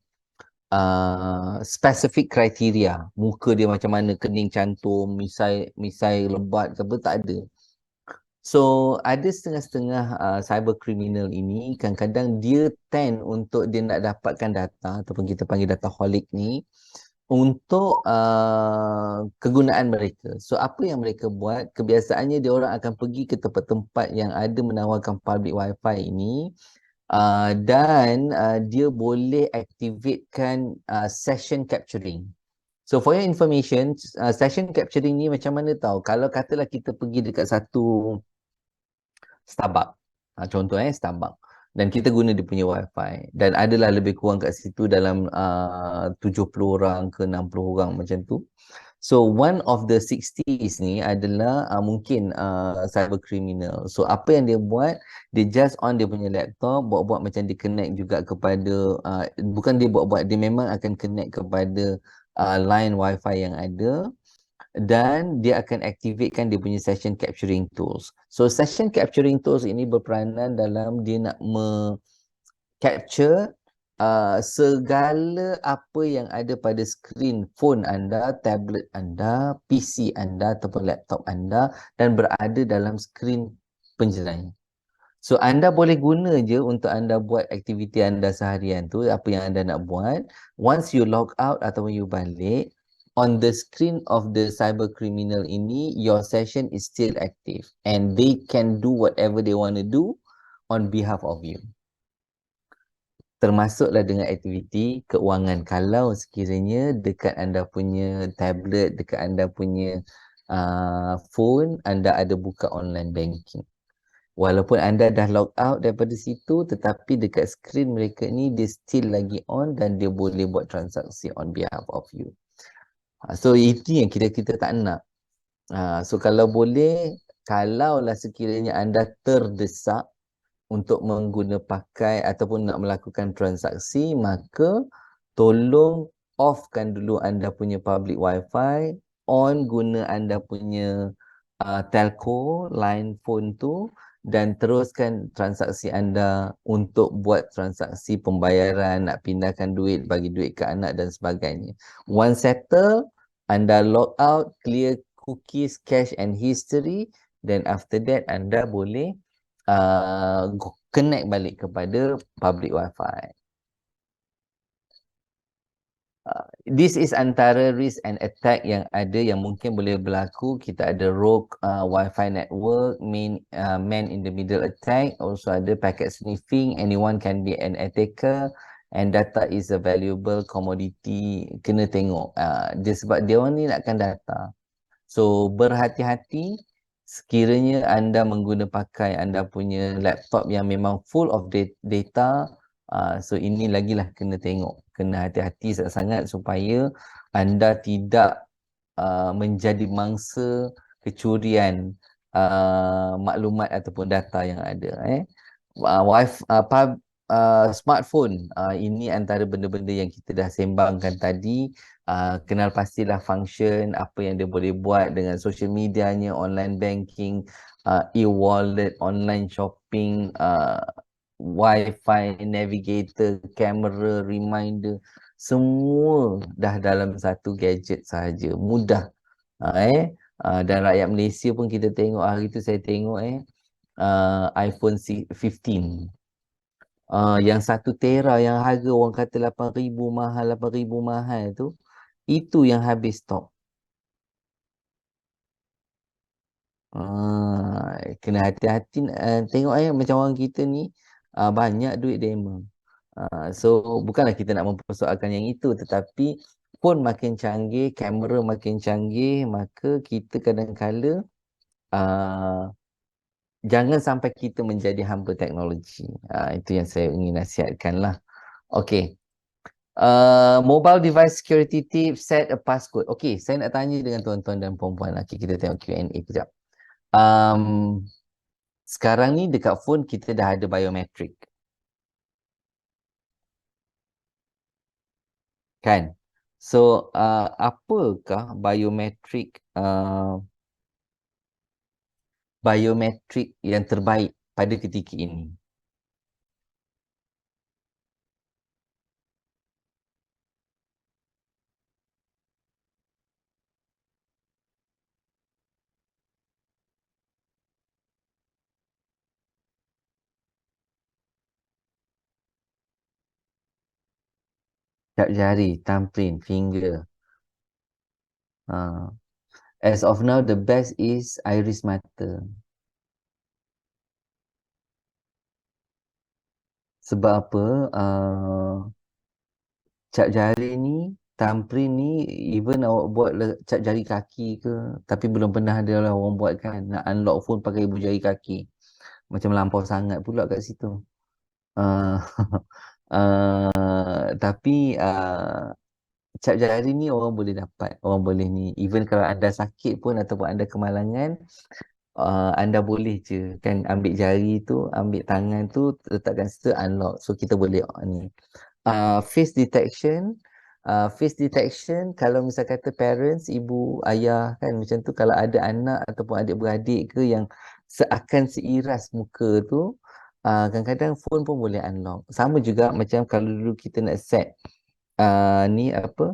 specific kriteria. Muka dia macam mana, kening cantum, misai lebat ke apa, tak ada. So ada setengah-setengah cyber criminal ini kadang-kadang dia tend untuk dia nak dapatkan data ataupun kita panggil dataholic ni untuk kegunaan mereka. So apa yang mereka buat, kebiasaannya dia orang akan pergi ke tempat-tempat yang ada menawarkan public wifi ini Dan dia boleh activatekan session capturing. So for your information, session capturing ni macam mana tahu? Kalau katalah kita pergi dekat satu Starbucks. Contoh Starbucks. Dan kita guna dia punya wifi. Dan adalah lebih kurang kat situ dalam 70 orang ke 60 orang macam tu. So one of the 60s ni adalah mungkin cyber criminal. So apa yang dia buat, dia just on dia punya laptop, buat-buat macam dia connect juga kepada, bukan dia buat-buat, dia memang akan connect kepada line wifi yang ada. Dan dia akan activatekan dia punya session capturing tools. So session capturing tools ini berperanan dalam dia nak capture segala apa yang ada pada skrin phone anda, tablet anda, PC anda ataupun laptop anda dan berada dalam skrin penjeraian. So anda boleh guna je untuk anda buat aktiviti anda seharian tu, apa yang anda nak buat. Once you log out ataupun you balik, on the screen of the cyber criminal ini, your session is still active and they can do whatever they want to do on behalf of you. Termasuklah dengan aktiviti keuangan. Kalau sekiranya dekat anda punya tablet, dekat anda punya phone, anda ada buka online banking. Walaupun anda dah log out daripada situ, tetapi dekat skrin mereka ni dia still lagi on dan dia boleh buat transaksi on behalf of you. So itu yang kita tak nak. So kalau boleh, kalaulah sekiranya anda terdesak untuk mengguna pakai ataupun nak melakukan transaksi, maka tolong offkan dulu anda punya public wifi, on guna anda punya telco, line phone tu dan teruskan transaksi anda untuk buat transaksi pembayaran, nak pindahkan duit, bagi duit ke anak dan sebagainya. Once settle, anda log out, clear cookies, cache and history, then after that anda boleh connect balik kepada public wifi. This is antara risk and attack yang ada yang mungkin boleh berlaku. Kita ada rogue wifi network, man in the middle attack, also ada packet sniffing, anyone can be an attacker, and data is a valuable commodity. Kena tengok dia sebab dia orang ni nakkan data. So berhati-hati sekiranya anda pakai anda punya laptop yang memang full of data. So ini lagilah kena tengok, kena hati-hati sangat supaya anda tidak menjadi mangsa kecurian maklumat ataupun data yang ada. Smartphone, ini antara benda-benda yang kita dah sembangkan tadi. Kenal pastilah function, apa yang dia boleh buat dengan social medianya, online banking, e-wallet, online shopping, wifi, navigator, kamera, reminder, semua dah dalam satu gadget sahaja. Mudah. Dan rakyat Malaysia pun kita tengok hari tu, saya tengok iPhone 15. Yang 1 tera yang harga orang kata 8,000 mahal, 8,000 mahal tu, itu yang habis stok. Kena hati-hati tengok macam orang kita ni banyak duit demo. So bukanlah kita nak mempersoalkan yang itu, tetapi phone makin canggih, kamera makin canggih, maka kita kadang-kala jangan sampai kita menjadi hamba teknologi. Itu yang saya ingin nasihatkan lah. Okay. Mobile device security tips, set a passcode. Okay, saya nak tanya dengan tuan-tuan dan puan-puan. Okay, kita tengok Q&A kejap. Sekarang ni dekat phone kita dah ada biometrik. Kan? So, apakah biometrik yang terbaik pada ketika ini? Cap jari, thumbprint, finger. As of now, the best is iris mata. Sebab apa? Cap jari ni, thumbprint ni, even awak buat cap jari kaki ke, tapi belum pernah ada lah orang buat kan, nak unlock phone pakai ibu jari kaki. Macam lampau sangat pula kat situ. Uh, tapi cap jari ni orang boleh dapat, orang boleh ni. Even kalau anda sakit pun ataupun anda kemalangan, anda boleh je kan ambil jari tu, ambil tangan tu, letakkan situ, unlock. So kita boleh ni. Face detection, face detection kalau misal kata parents, ibu, ayah kan macam tu, kalau ada anak ataupun adik-beradik ke yang seakan seiras muka tu, kadang-kadang phone pun boleh unlock. Sama juga macam kalau dulu kita nak set ni apa,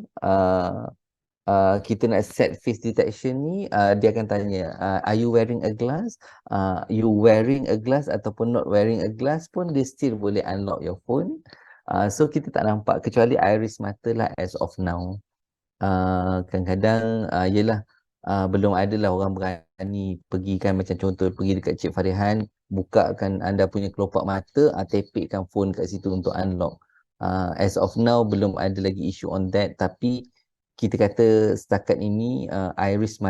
kita nak set face detection ni, dia akan tanya, are you wearing a glass? You wearing a glass ataupun not wearing a glass pun dia still boleh unlock your phone. So kita tak nampak kecuali iris mata lah as of now. Kadang-kadang yelah, belum ada lah orang berani pergi kan, macam contoh pergi dekat Cik Farihan, bukakan anda punya kelopak mata, tapikkan phone kat situ untuk unlock. As of now belum ada lagi issue on that, tapi kita kata setakat ini iris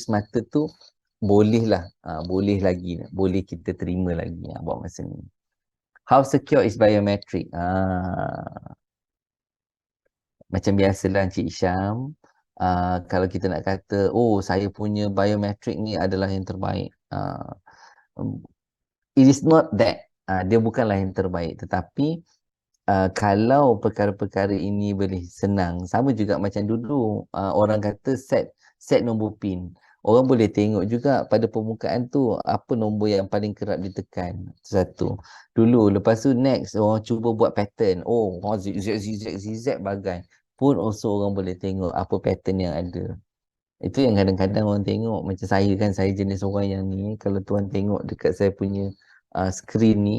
mata tu boleh lah, boleh lagi, boleh kita terima lagi buat masa ni. How secure is biometric? Macam biasalah Encik Syam, kalau kita nak kata, oh saya punya biometrik ni adalah yang terbaik. It is not that. Dia bukanlah yang terbaik. Tetapi kalau perkara-perkara ini boleh senang, sama juga macam dulu orang kata set nombor PIN. Orang boleh tengok juga pada permukaan tu apa nombor yang paling kerap ditekan. Satu. Dulu, lepas tu next orang cuba buat pattern. Oh, zigzag bagai. Pun also orang boleh tengok apa pattern yang ada. Itu yang kadang-kadang orang tengok. Macam saya kan, saya jenis orang yang ni. Kalau tuan tengok dekat saya punya screen ni,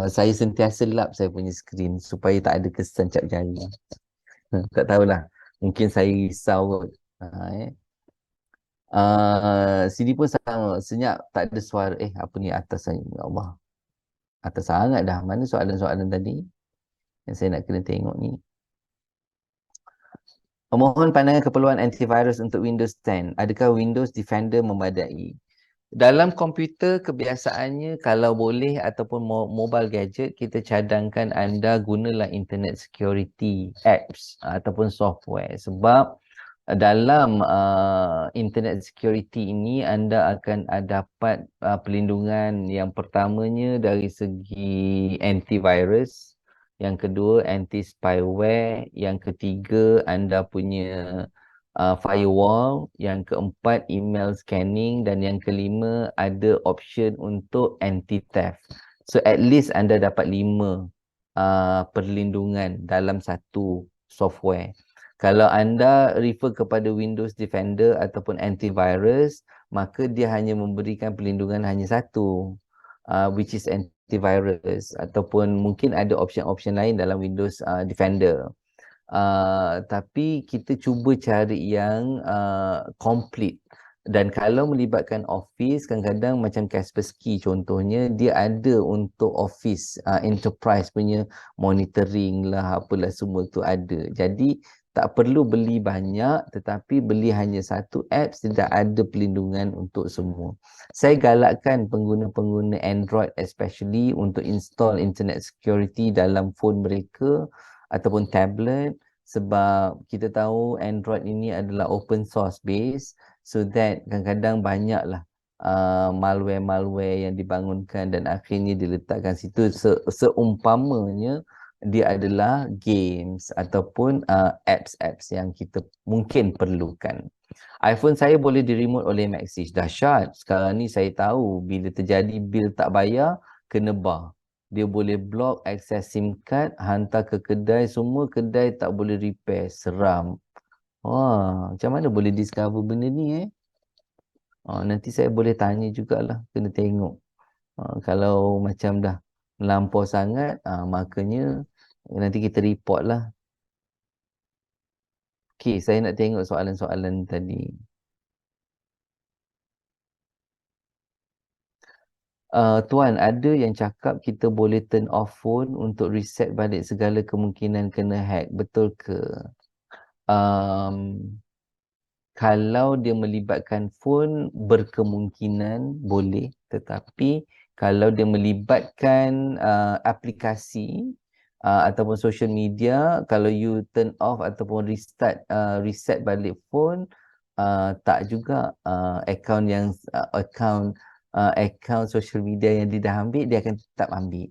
saya sentiasa lap saya punya skrin supaya tak ada kesan cap jari. Tak tahulah. Mungkin saya risau kot. Eh. Sini pun sama. Senyap tak ada suara. Apa ni atas saya? Ya Allah. Atas sangat dah. Mana soalan-soalan tadi? Yang saya nak kena tengok ni. Mohon pandangan keperluan antivirus untuk Windows 10. Adakah Windows Defender memadai? Dalam komputer kebiasaannya kalau boleh ataupun mobile gadget, kita cadangkan anda gunalah internet security apps ataupun software, sebab dalam internet security ini anda akan dapat perlindungan yang pertamanya dari segi antivirus, yang kedua anti spyware, yang ketiga anda punya firewall, yang keempat email scanning, dan yang kelima ada option untuk anti theft. So at least anda dapat 5 perlindungan dalam satu software. Kalau anda refer kepada Windows Defender ataupun antivirus, maka dia hanya memberikan perlindungan hanya satu, which is antivirus, ataupun mungkin ada option-option lain dalam Windows Defender. Tapi kita cuba cari yang complete. Dan kalau melibatkan Office, kadang-kadang macam Kaspersky contohnya, dia ada untuk Office Enterprise punya monitoring lah, apalah semua tu ada. Jadi tak perlu beli banyak, tetapi beli hanya satu apps, tidak ada perlindungan untuk semua. Saya galakkan pengguna-pengguna Android especially untuk install internet security dalam phone mereka ataupun tablet, sebab kita tahu Android ini adalah open source base, so that kadang-kadang banyaklah malware-malware yang dibangunkan dan akhirnya diletakkan situ seumpamanya dia adalah games ataupun apps-apps yang kita mungkin perlukan. iPhone saya boleh di-remote oleh Maxis. Dahsyat. Sekarang ni saya tahu bila terjadi bil tak bayar, kena bar. Dia boleh block akses SIM card, hantar ke kedai, semua kedai tak boleh repair. Seram. Wah, macam mana boleh discover benda ni nanti saya boleh tanya jugalah, kena tengok. Kalau macam dah melampau sangat, makanya nanti kita report lah. Okey, saya nak tengok soalan-soalan tadi. Tuan, ada yang cakap kita boleh turn off phone untuk reset balik segala kemungkinan kena hack. Betul ke? Um, Kalau dia melibatkan phone, berkemungkinan boleh. Tetapi kalau dia melibatkan aplikasi ataupun social media, kalau you turn off ataupun reset balik phone, tak juga account social media yang dia dah ambil, dia akan tetap ambil.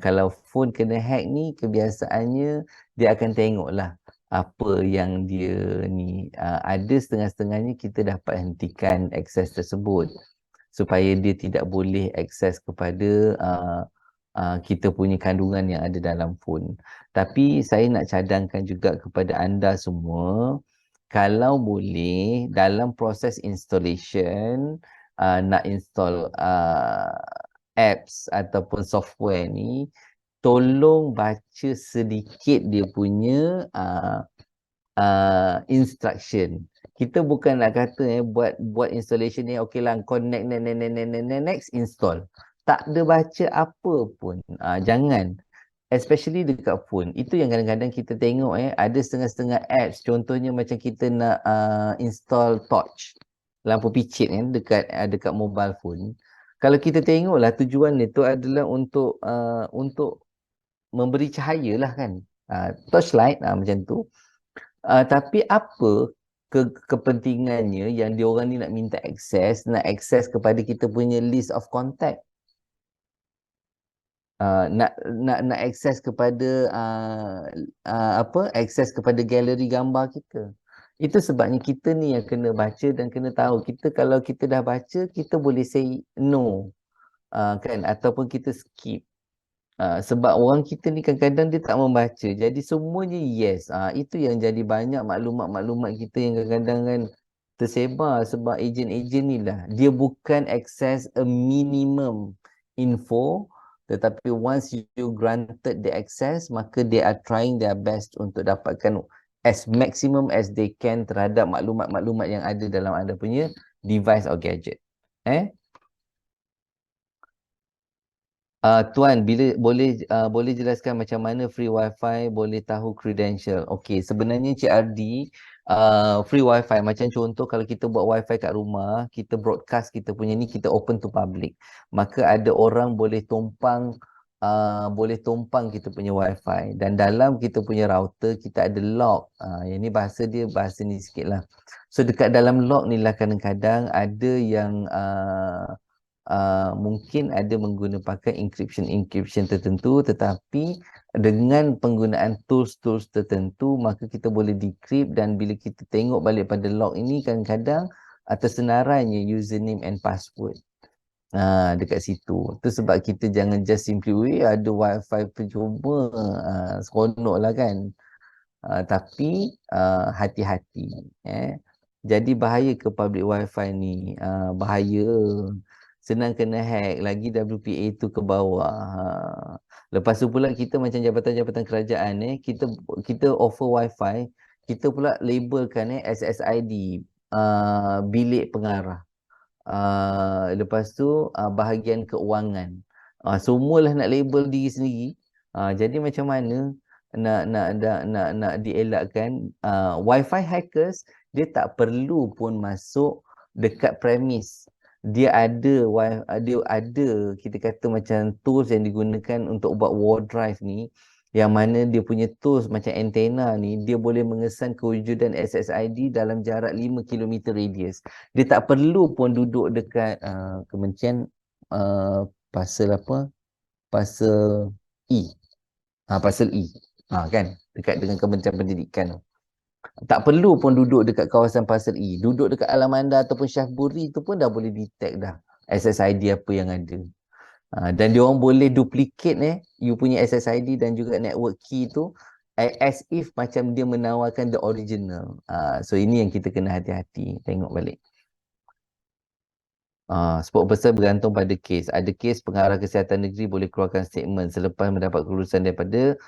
Kalau phone kena hack ni, kebiasaannya dia akan tengoklah apa yang dia ni ada. Setengah-setengahnya kita dapat hentikan akses tersebut supaya dia tidak boleh akses kepada kita punya kandungan yang ada dalam phone. Tapi saya nak cadangkan juga kepada anda semua, kalau boleh dalam proses installation, nak install apps ataupun software ni, tolong baca sedikit dia punya instruction. Kita bukan nak kata buat installation ni, okey lah, kau next install. Tak ada baca apa pun. Jangan. Especially dekat phone. Itu yang kadang-kadang kita tengok ada setengah-setengah apps. Contohnya macam kita nak install torch, lampu picit kan, dekat mobile phone. Kalau kita tengoklah tujuan dia tu adalah untuk memberi cahaya lah kan. Torchlight macam tu. Tapi apa kepentingannya yang diorang ni nak minta nak akses kepada kita punya list of contact, nak akses kepada akses kepada galeri gambar kita. Itu sebabnya kita ni yang kena baca dan kena tahu. Kalau kita dah baca, kita boleh say no, kan, ataupun kita skip. Sebab orang kita ni kadang-kadang dia tak membaca, jadi semuanya yes. Itu yang jadi banyak maklumat-maklumat kita yang kadang-kadang kan tersebar sebab ejen-ejen ni lah. Dia bukan access a minimum info, tetapi once you granted the access, maka they are trying their best untuk dapatkan as maximum as they can terhadap maklumat-maklumat yang ada dalam anda punya device or gadget. Tuan, boleh jelaskan macam mana free wifi boleh tahu credential? Okey, sebenarnya CRD free wifi macam contoh kalau kita buat wifi kat rumah, kita broadcast kita punya ni, kita open to public. Maka ada orang boleh tumpang kita punya wifi, dan dalam kita punya router kita ada lock. Yang ni bahasa ni sikitlah. So dekat dalam lock ni lah kadang-kadang ada yang mungkin ada menggunakan encryption tertentu, tetapi dengan penggunaan tools tertentu maka kita boleh decrypt, dan bila kita tengok balik pada log ini kadang-kadang tersenarannya username and password dekat situ. Itu sebab kita jangan just simply ada wifi percuma, seronok lah kan. Tapi hati-hati. Jadi bahaya ke public wifi ni, bahaya. Senang kena hack, lagi WPA tu ke bawah. Lepas tu pula kita macam jabatan-jabatan kerajaan kita offer wifi, kita pula labelkan SSID, bilik pengarah. Lepas tu bahagian keuangan. Semualah nak label diri sendiri. Jadi macam mana nak dielakkan? Wifi hackers dia tak perlu pun masuk dekat premis. Dia ada kita kata macam tools yang digunakan untuk buat wall drive ni, yang mana dia punya tools macam antena ni, dia boleh mengesan kewujudan SSID dalam jarak 5 km radius. Dia tak perlu pun duduk dekat kementerian pasal apa? Pasal E. Pasal E. Kan? Dekat dengan Kementerian Pendidikan. Tak perlu pun duduk dekat kawasan Pasir E. Duduk dekat Alamanda ataupun Syahburi tu pun dah boleh detect dah SSID apa yang ada. Dan dia orang boleh duplicate you punya SSID dan juga network key tu as if macam dia menawarkan the original. So ini yang kita kena hati-hati tengok balik. Sebab besar bergantung pada kes. Ada kes pengarah kesihatan negeri boleh keluarkan statement selepas mendapat kelulusan daripada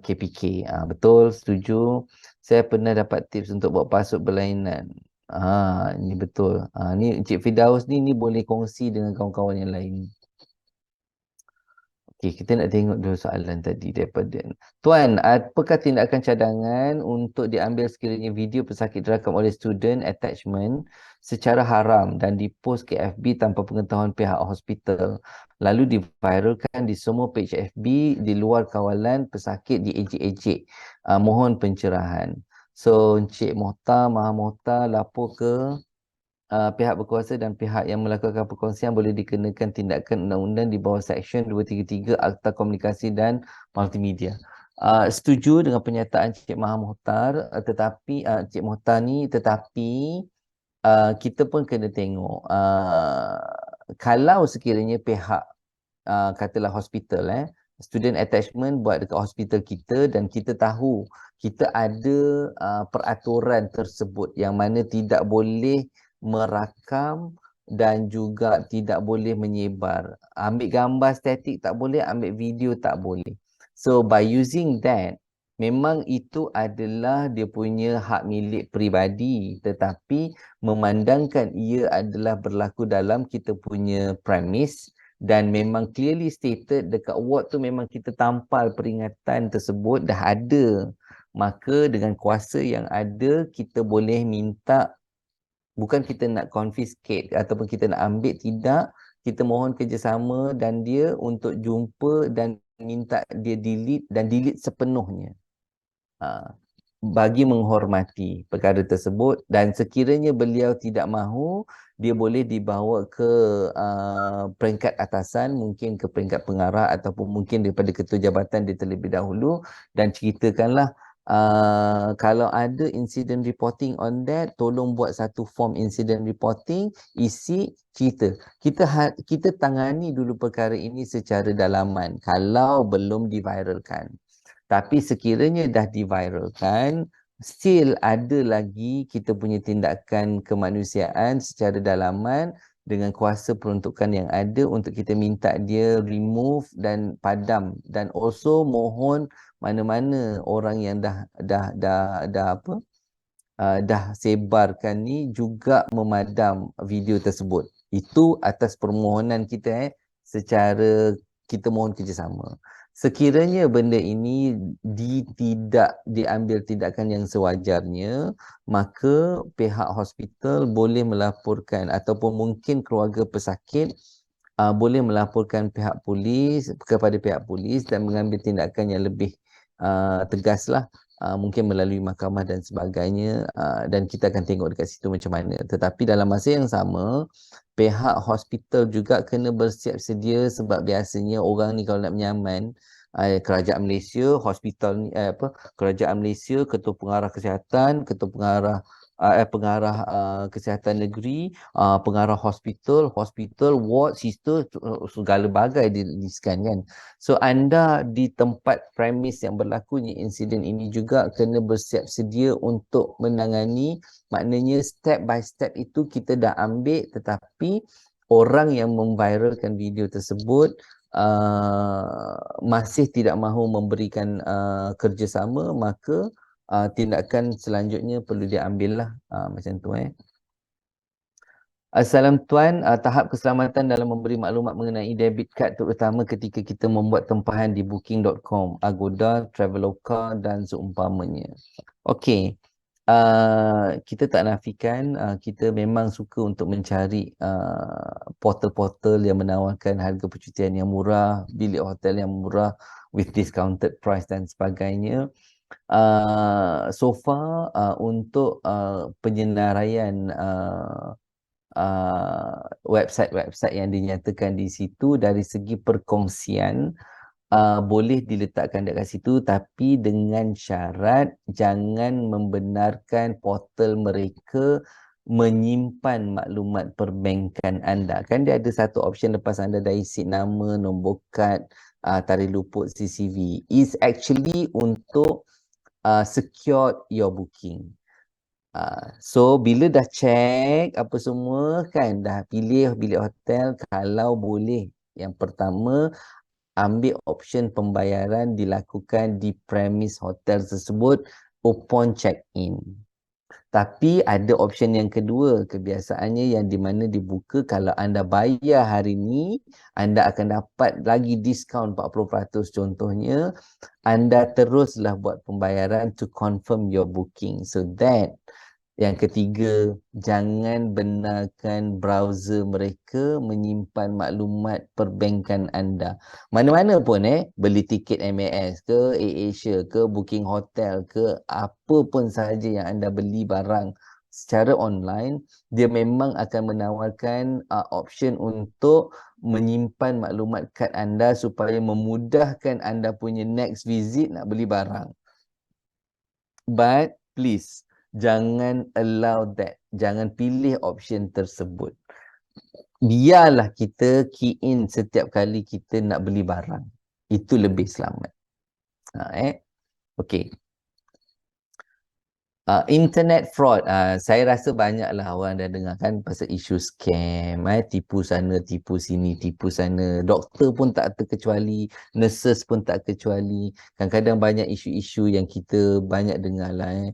KPK. Betul, setuju. Saya pernah dapat tips untuk buat password berlainan. Ini betul. Ni Encik Firdaus ni boleh kongsi dengan kawan-kawan yang lain. Okey, kita nak tengok dulu soalan tadi daripada Tuan, apakah tindakan cadangan untuk diambil sekiranya video pesakit dirakam oleh student attachment secara haram dan dipost ke FB tanpa pengetahuan pihak hospital, lalu diviralkan di semua page FB di luar kawalan pesakit diejek-ejek. Mohon pencerahan. So, Encik Mohtar, Maha Mohtar lapor ke pihak berkuasa dan pihak yang melakukan perkongsian boleh dikenakan tindakan undang-undang di bawah Seksyen 233 Akta Komunikasi dan Multimedia. Setuju dengan pernyataan Cik Maha Mohtar, Cik Mohtar ni, tetapi kita pun kena tengok kalau sekiranya pihak katalah hospital student attachment buat dekat hospital kita dan kita tahu kita ada peraturan tersebut yang mana tidak boleh merakam dan juga tidak boleh menyebar. Ambil gambar statik tak boleh, ambil video tak boleh. So by using that, memang itu adalah dia punya hak milik peribadi, tetapi memandangkan ia adalah berlaku dalam kita punya premise dan memang clearly stated dekat award tu memang kita tampal peringatan tersebut dah ada, maka dengan kuasa yang ada kita boleh minta. Bukan kita nak confiscate ataupun kita nak ambil, tidak. Kita mohon kerjasama dan dia untuk jumpa dan minta dia delete dan delete sepenuhnya. Bagi menghormati perkara tersebut, dan sekiranya beliau tidak mahu, dia boleh dibawa ke peringkat atasan, mungkin ke peringkat pengarah ataupun mungkin daripada ketua jabatan dia terlebih dahulu dan ceritakanlah. Kalau ada incident reporting on that, tolong buat satu form incident reporting, isi cerita. Kita tangani dulu perkara ini secara dalaman kalau belum diviralkan. Tapi sekiranya dah diviralkan, still ada lagi kita punya tindakan kemanusiaan secara dalaman dengan kuasa peruntukan yang ada untuk kita minta dia remove dan padam, dan also mohon mana-mana orang yang dah sebarkan ni juga memadam video tersebut. Itu atas permohonan kita secara kita mohon kerjasama. Sekiranya benda ini tidak diambil tindakan yang sewajarnya, maka pihak hospital boleh melaporkan ataupun mungkin keluarga pesakit boleh melaporkan kepada pihak polis dan mengambil tindakan yang lebih tegaslah, mungkin melalui mahkamah dan sebagainya, dan kita akan tengok dekat situ macam mana. Tetapi dalam masa yang sama, pihak hospital juga kena bersiap sedia, sebab biasanya orang ni kalau nak menyaman kerajaan Malaysia, hospital ni kerajaan Malaysia, ketua pengarah kesihatan, ketua pengarah kesihatan negeri, pengarah hospital, ward, sister, segala bagai diliskan kan. So anda di tempat premis yang berlakunya insiden ini juga kena bersiap sedia untuk menangani. Maknanya step by step itu kita dah ambil, tetapi orang yang memviralkan video tersebut masih tidak mahu memberikan kerjasama, maka tindakan selanjutnya perlu diambil lah, macam tu Assalamualaikum Tuan, tahap keselamatan dalam memberi maklumat mengenai debit card terutama ketika kita membuat tempahan di booking.com, Agoda, Traveloka dan seumpamanya. Okey, kita tak nafikan kita memang suka untuk mencari portal-portal yang menawarkan harga percutian yang murah, bilik hotel yang murah with discounted price dan sebagainya. So far untuk penyenaraian website-website yang dinyatakan di situ dari segi perkongsian boleh diletakkan dekat situ, tapi dengan syarat jangan membenarkan portal mereka menyimpan maklumat perbankan anda. Kan dia ada satu option lepas anda dah isi nama, nombor kad, tarikh luput, CCV. Is actually untuk secure your booking. So bila dah check apa semua kan, dah pilih bilik hotel, kalau boleh yang pertama ambil option pembayaran dilakukan di premis hotel tersebut upon check in. Tapi ada option yang kedua, kebiasaannya yang di mana dibuka kalau anda bayar hari ni, anda akan dapat lagi diskaun 40% contohnya. Anda teruslah buat pembayaran to confirm your booking. So that yang ketiga, jangan benarkan browser mereka menyimpan maklumat perbankan anda. Mana-mana pun beli tiket MAS ke, AirAsia ke, booking hotel ke, apa pun sahaja yang anda beli barang secara online, dia memang akan menawarkan option untuk menyimpan maklumat kad anda supaya memudahkan anda punya next visit nak beli barang. But please, jangan allow that. Jangan pilih option tersebut. Biarlah kita key in setiap kali kita nak beli barang. Itu lebih selamat. Okay. Internet fraud, saya rasa banyaklah orang dah dengar kan pasal isu scam, tipu sana, tipu sini, tipu sana. Doktor pun tak terkecuali, nurses pun tak kecuali. Kadang-kadang banyak isu-isu yang kita banyak dengar lah.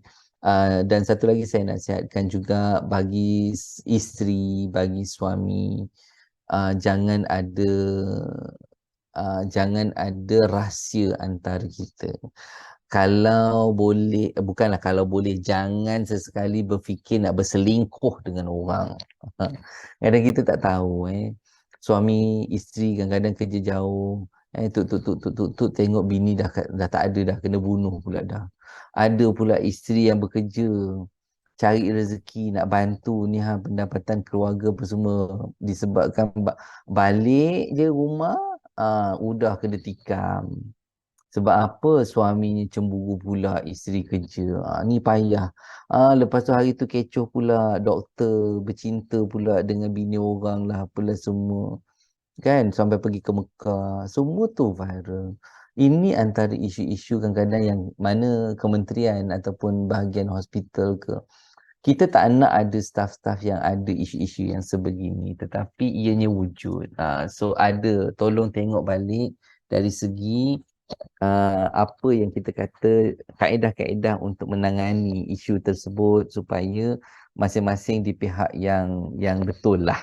Dan satu lagi saya nasihatkan juga bagi isteri, bagi suami, jangan ada rahsia antara kita. Kalau boleh, bukanlah kalau boleh, jangan sesekali berfikir nak berselingkuh dengan orang. Kadang kita tak tahu suami, isteri kadang-kadang kerja jauh, tuk tengok bini dah tak ada dah, kena bunuh pula dah. Ada pula isteri yang bekerja, cari rezeki, nak bantu ni pendapatan keluarga apa semua, disebabkan balik je rumah, udah kena tikam. Sebab apa? Suaminya cemburu pula isteri kerja. Ni payah. Lepas tu hari tu kecoh pula. Doktor bercinta pula dengan bini orang lah. Apalah semua. Kan? Sampai pergi ke Mekah. Semua tu viral. Ini antara isu-isu kadang-kadang yang mana kementerian ataupun bahagian hospital ke. Kita tak nak ada staff-staff yang ada isu-isu yang sebegini. Tetapi ianya wujud. So ada. Tolong tengok balik dari segi apa yang kita kata kaedah-kaedah untuk menangani isu tersebut supaya masing-masing di pihak yang betul lah.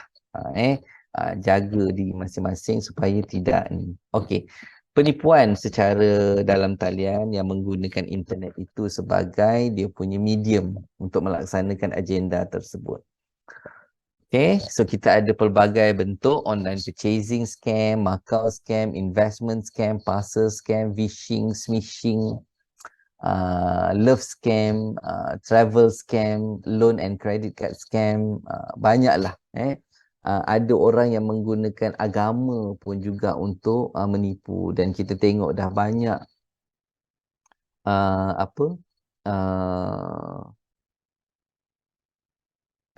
Jaga diri masing-masing supaya tidak ni. Okey. Penipuan secara dalam talian yang menggunakan internet itu sebagai dia punya medium untuk melaksanakan agenda tersebut. Okay, so kita ada pelbagai bentuk online purchasing scam, Macau scam, investment scam, parcel scam, phishing, smishing, love scam, travel scam, loan and credit card scam, banyaklah. Ada orang yang menggunakan agama pun juga untuk menipu dan kita tengok dah banyak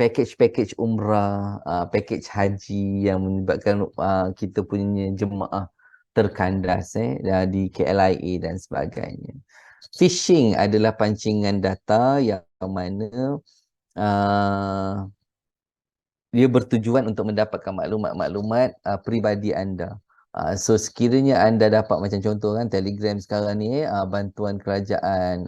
package umrah, package haji yang menyebabkan kita punya jemaah terkandas di KLIA dan sebagainya. Phishing adalah pancingan data yang mana dia bertujuan untuk mendapatkan maklumat-maklumat peribadi anda. So sekiranya anda dapat macam contoh kan Telegram sekarang ni bantuan kerajaan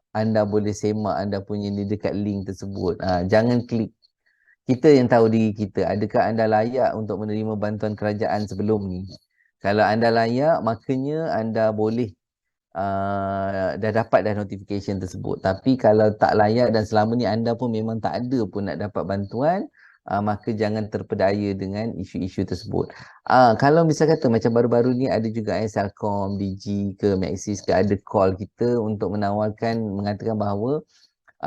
anda boleh semak anda punya ni dekat link tersebut. Jangan klik. Kita yang tahu diri kita. Adakah anda layak untuk menerima bantuan kerajaan sebelum ni? Kalau anda layak, makanya anda boleh dah dapat dah notification tersebut. Tapi kalau tak layak dan selama ni anda pun memang tak ada pun nak dapat bantuan, maka jangan terpedaya dengan isu-isu tersebut. Kalau misal kata macam baru-baru ni ada juga Celcom, Digi ke Maxis ke ada call kita untuk menawarkan, mengatakan bahawa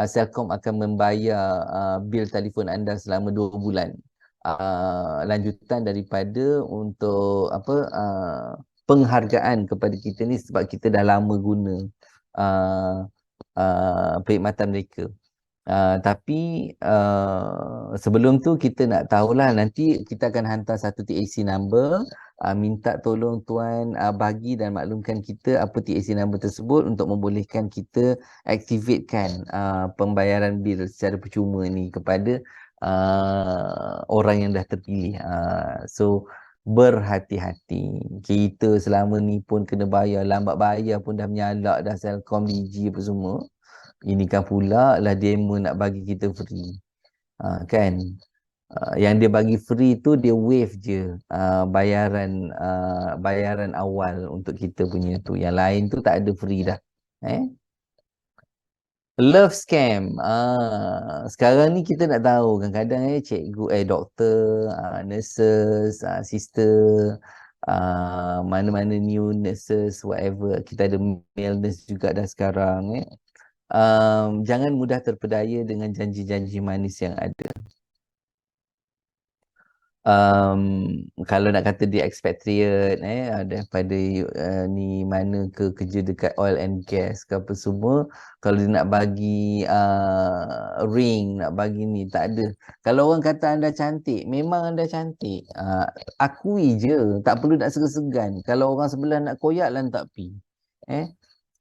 Celcom akan membayar bil telefon anda selama 2 bulan. Lanjutan daripada untuk penghargaan kepada kita ni sebab kita dah lama guna perkhidmatan mereka. Tapi sebelum tu kita nak tahulah, nanti kita akan hantar satu TAC number, minta tolong tuan bagi dan maklumkan kita apa TAC number tersebut untuk membolehkan kita aktifkan pembayaran bil secara percuma ni kepada orang yang dah terpilih. So berhati-hati. Kita selama ni pun kena bayar, lambat bayar pun dah menyalak dah Celcom, Digi apa semua. Ini kan pula lah demo nak bagi kita free. Kan? Yang dia bagi free tu dia waive je bayaran awal untuk kita punya tu. Yang lain tu tak ada free dah. Love scam. Sekarang ni kita nak tahu kadang-kadang cikgu, doktor, nurses, sister, mana-mana new nurses, whatever. Kita ada male nurse juga dah sekarang. Jangan mudah terpedaya dengan janji-janji manis yang ada. Kalau nak kata dia expatriate daripada ni mana ke kerja dekat oil and gas ke apa semua, kalau dia nak bagi ring, nak bagi ni, tak ada. Kalau orang kata anda cantik, memang anda cantik, akui je, tak perlu nak segan-segan. Kalau orang sebelah nak koyak lah tak pi.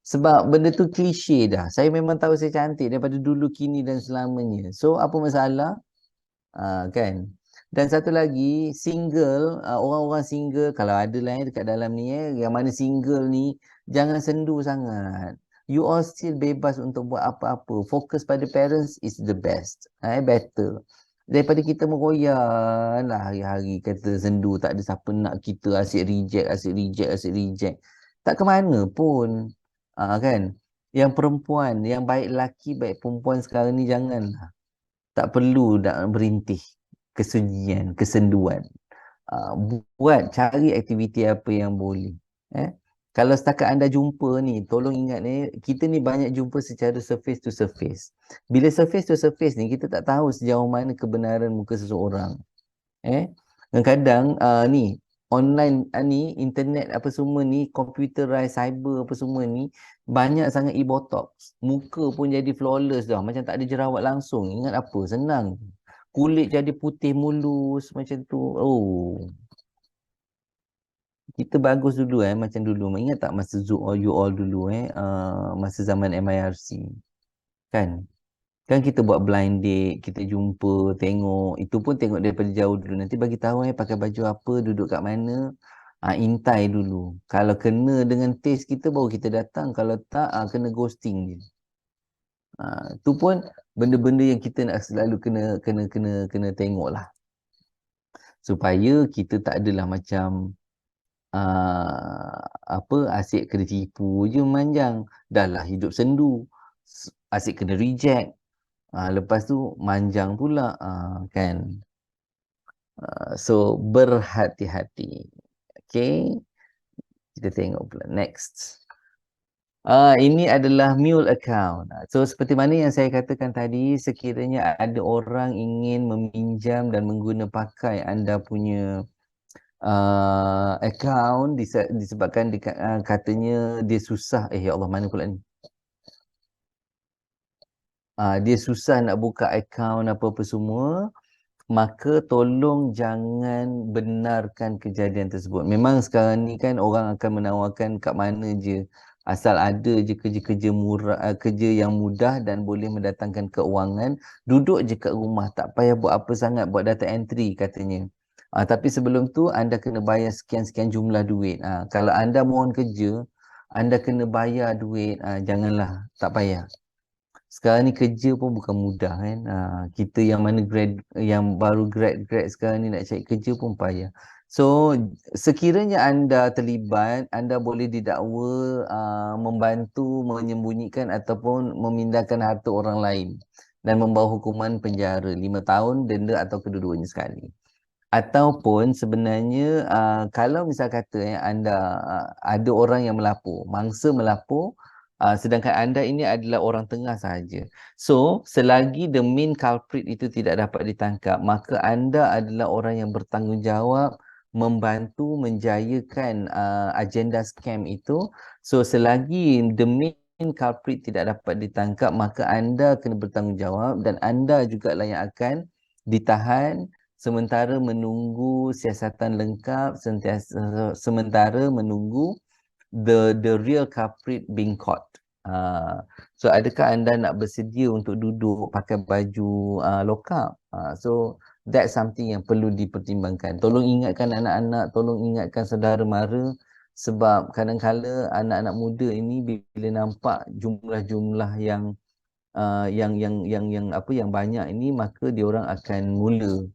Sebab benda tu klise dah. Saya memang tahu saya cantik daripada dulu, kini dan selamanya. So apa masalah? Kan? Dan satu lagi, single, orang-orang single, kalau ada lah dekat dalam ni, yang mana single ni, jangan sendu sangat. You all still bebas untuk buat apa-apa. Fokus pada parents is the best. Better. Daripada kita meroyan lah hari-hari kata sendu, tak ada siapa nak kita, asyik reject, asyik reject, asyik reject. Tak ke mana pun. Kan? Yang perempuan, yang baik lelaki, baik perempuan sekarang ni janganlah. Tak perlu nak berintih kesunyian, kesenduan. Buat, cari aktiviti apa yang boleh. Kalau setakat anda jumpa ni, tolong ingat ni, kita ni banyak jumpa secara surface to surface. Bila surface to surface ni, kita tak tahu sejauh mana kebenaran muka seseorang. Kadang-kadang ni, online ni, internet apa semua ni, computerized, cyber apa semua ni, banyak sangat e-botox. Muka pun jadi flawless dah, macam tak ada jerawat langsung. Ingat apa? Senang. Kulit jadi putih mulus macam tu. Kita bagus dulu macam dulu. Ingat tak masa Zoom you all dulu masa zaman MIRC. Kan kita buat blind date, kita jumpa, tengok. Itu pun tengok daripada jauh dulu. Nanti bagi tahu pakai baju apa, duduk kat mana. Intai dulu. Kalau kena dengan taste kita baru kita datang. Kalau tak kena ghosting je. Tu pun benda-benda yang kita nak selalu kena tengok lah. Supaya kita tak adalah macam asyik kena tipu je manjang. Dah lah hidup sendu, asyik kena reject, lepas tu manjang pula, kan. So berhati-hati. Okay, kita tengok pula next. Ini adalah mule account. So seperti mana yang saya katakan tadi, sekiranya ada orang ingin meminjam dan mengguna pakai anda punya account disebabkan katanya dia susah, ya Allah, mana pula ni, dia susah nak buka account apa-apa semua, maka tolong jangan benarkan kejadian tersebut. Memang sekarang ni kan orang akan menawarkan kat mana je, asal ada je kerja-kerja murah, kerja yang mudah dan boleh mendatangkan keuangan, duduk je kat rumah, tak payah buat apa sangat, buat data entry katanya. Tapi sebelum tu anda kena bayar sekian-sekian jumlah duit. Kalau anda mohon kerja, anda kena bayar duit. Janganlah, tak payah. Sekarang ni kerja pun bukan mudah kan. Kita yang mana yang baru grad sekarang ni nak cari kerja pun payah. So sekiranya anda terlibat, anda boleh didakwa membantu menyembunyikan ataupun memindahkan harta orang lain dan membawa hukuman penjara 5 tahun, denda atau kedua-duanya sekali. Ataupun sebenarnya kalau misal kata anda ada orang yang melapor, mangsa melapor, sedangkan anda ini adalah orang tengah sahaja. So, selagi the main culprit itu tidak dapat ditangkap, maka anda adalah orang yang bertanggungjawab membantu menjayakan agenda scam itu. So, selagi the main culprit tidak dapat ditangkap, maka anda kena bertanggungjawab dan anda jugalah yang akan ditahan sementara menunggu siasatan lengkap, sementara menunggu the real culprit being caught. So adakah anda nak bersedia untuk duduk pakai baju lock up? So That's something yang perlu dipertimbangkan. Tolong ingatkan anak-anak, tolong ingatkan saudara mara, sebab kadang-kala anak-anak muda ini bila nampak jumlah-jumlah yang banyak ini, maka diorang akan mula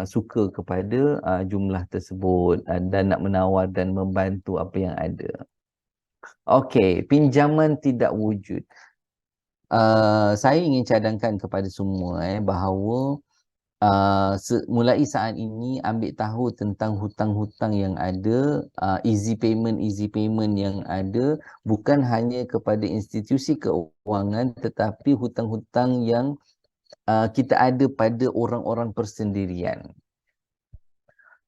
suka kepada jumlah tersebut dan nak menawar dan membantu apa yang ada. Okey, pinjaman tidak wujud. Saya ingin cadangkan kepada semua bahawa mulai saat ini ambil tahu tentang hutang-hutang yang ada, easy payment yang ada, bukan hanya kepada institusi keuangan tetapi hutang-hutang yang kita ada pada orang-orang persendirian.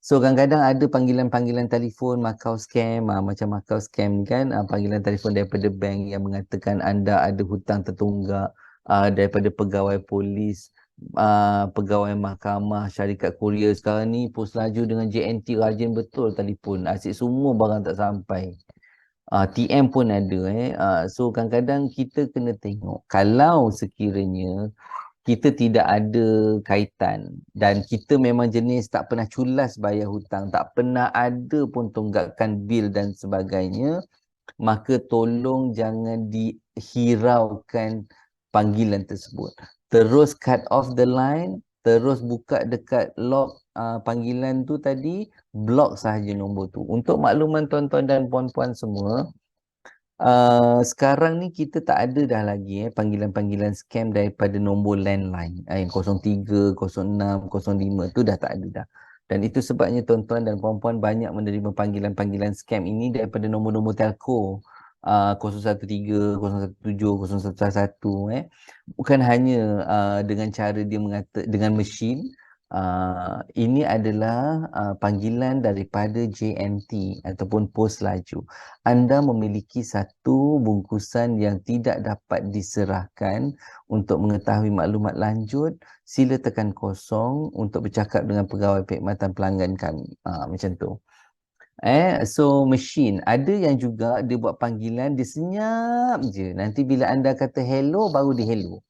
So kadang-kadang ada panggilan-panggilan telefon Makau scam, macam Makau scam kan, panggilan telefon daripada bank yang mengatakan anda ada hutang tertunggak daripada pegawai polis, pegawai mahkamah, syarikat kurier. Sekarang ni pos laju dengan JNT rajin betul telefon, asyik semua barang tak sampai. TM pun ada so kadang-kadang kita kena tengok kalau sekiranya kita tidak ada kaitan dan kita memang jenis tak pernah culas bayar hutang, tak pernah ada pun tunggakan bil dan sebagainya, maka tolong jangan dihiraukan panggilan tersebut. Terus cut off the line, terus buka dekat log panggilan tu tadi, block sahaja nombor tu. Untuk makluman tuan-tuan dan puan-puan semua, sekarang ni kita tak ada dah lagi panggilan-panggilan scam daripada nombor landline yang 03, 06, 05 tu dah tak ada dah. Dan itu sebabnya tuan-tuan dan puan-puan banyak menerima panggilan-panggilan scam ini daripada nombor-nombor telco 013, 017, 0111 bukan hanya dengan cara dia dengan mesin. Ini adalah panggilan daripada JNT ataupun pos laju. Anda memiliki satu bungkusan yang tidak dapat diserahkan. Untuk mengetahui maklumat lanjut, sila tekan 0 untuk bercakap dengan pegawai perkhidmatan pelanggan kami. Macam tu. So machine, ada yang juga dia buat panggilan, dia senyap je. Nanti bila anda kata hello, baru dia hello.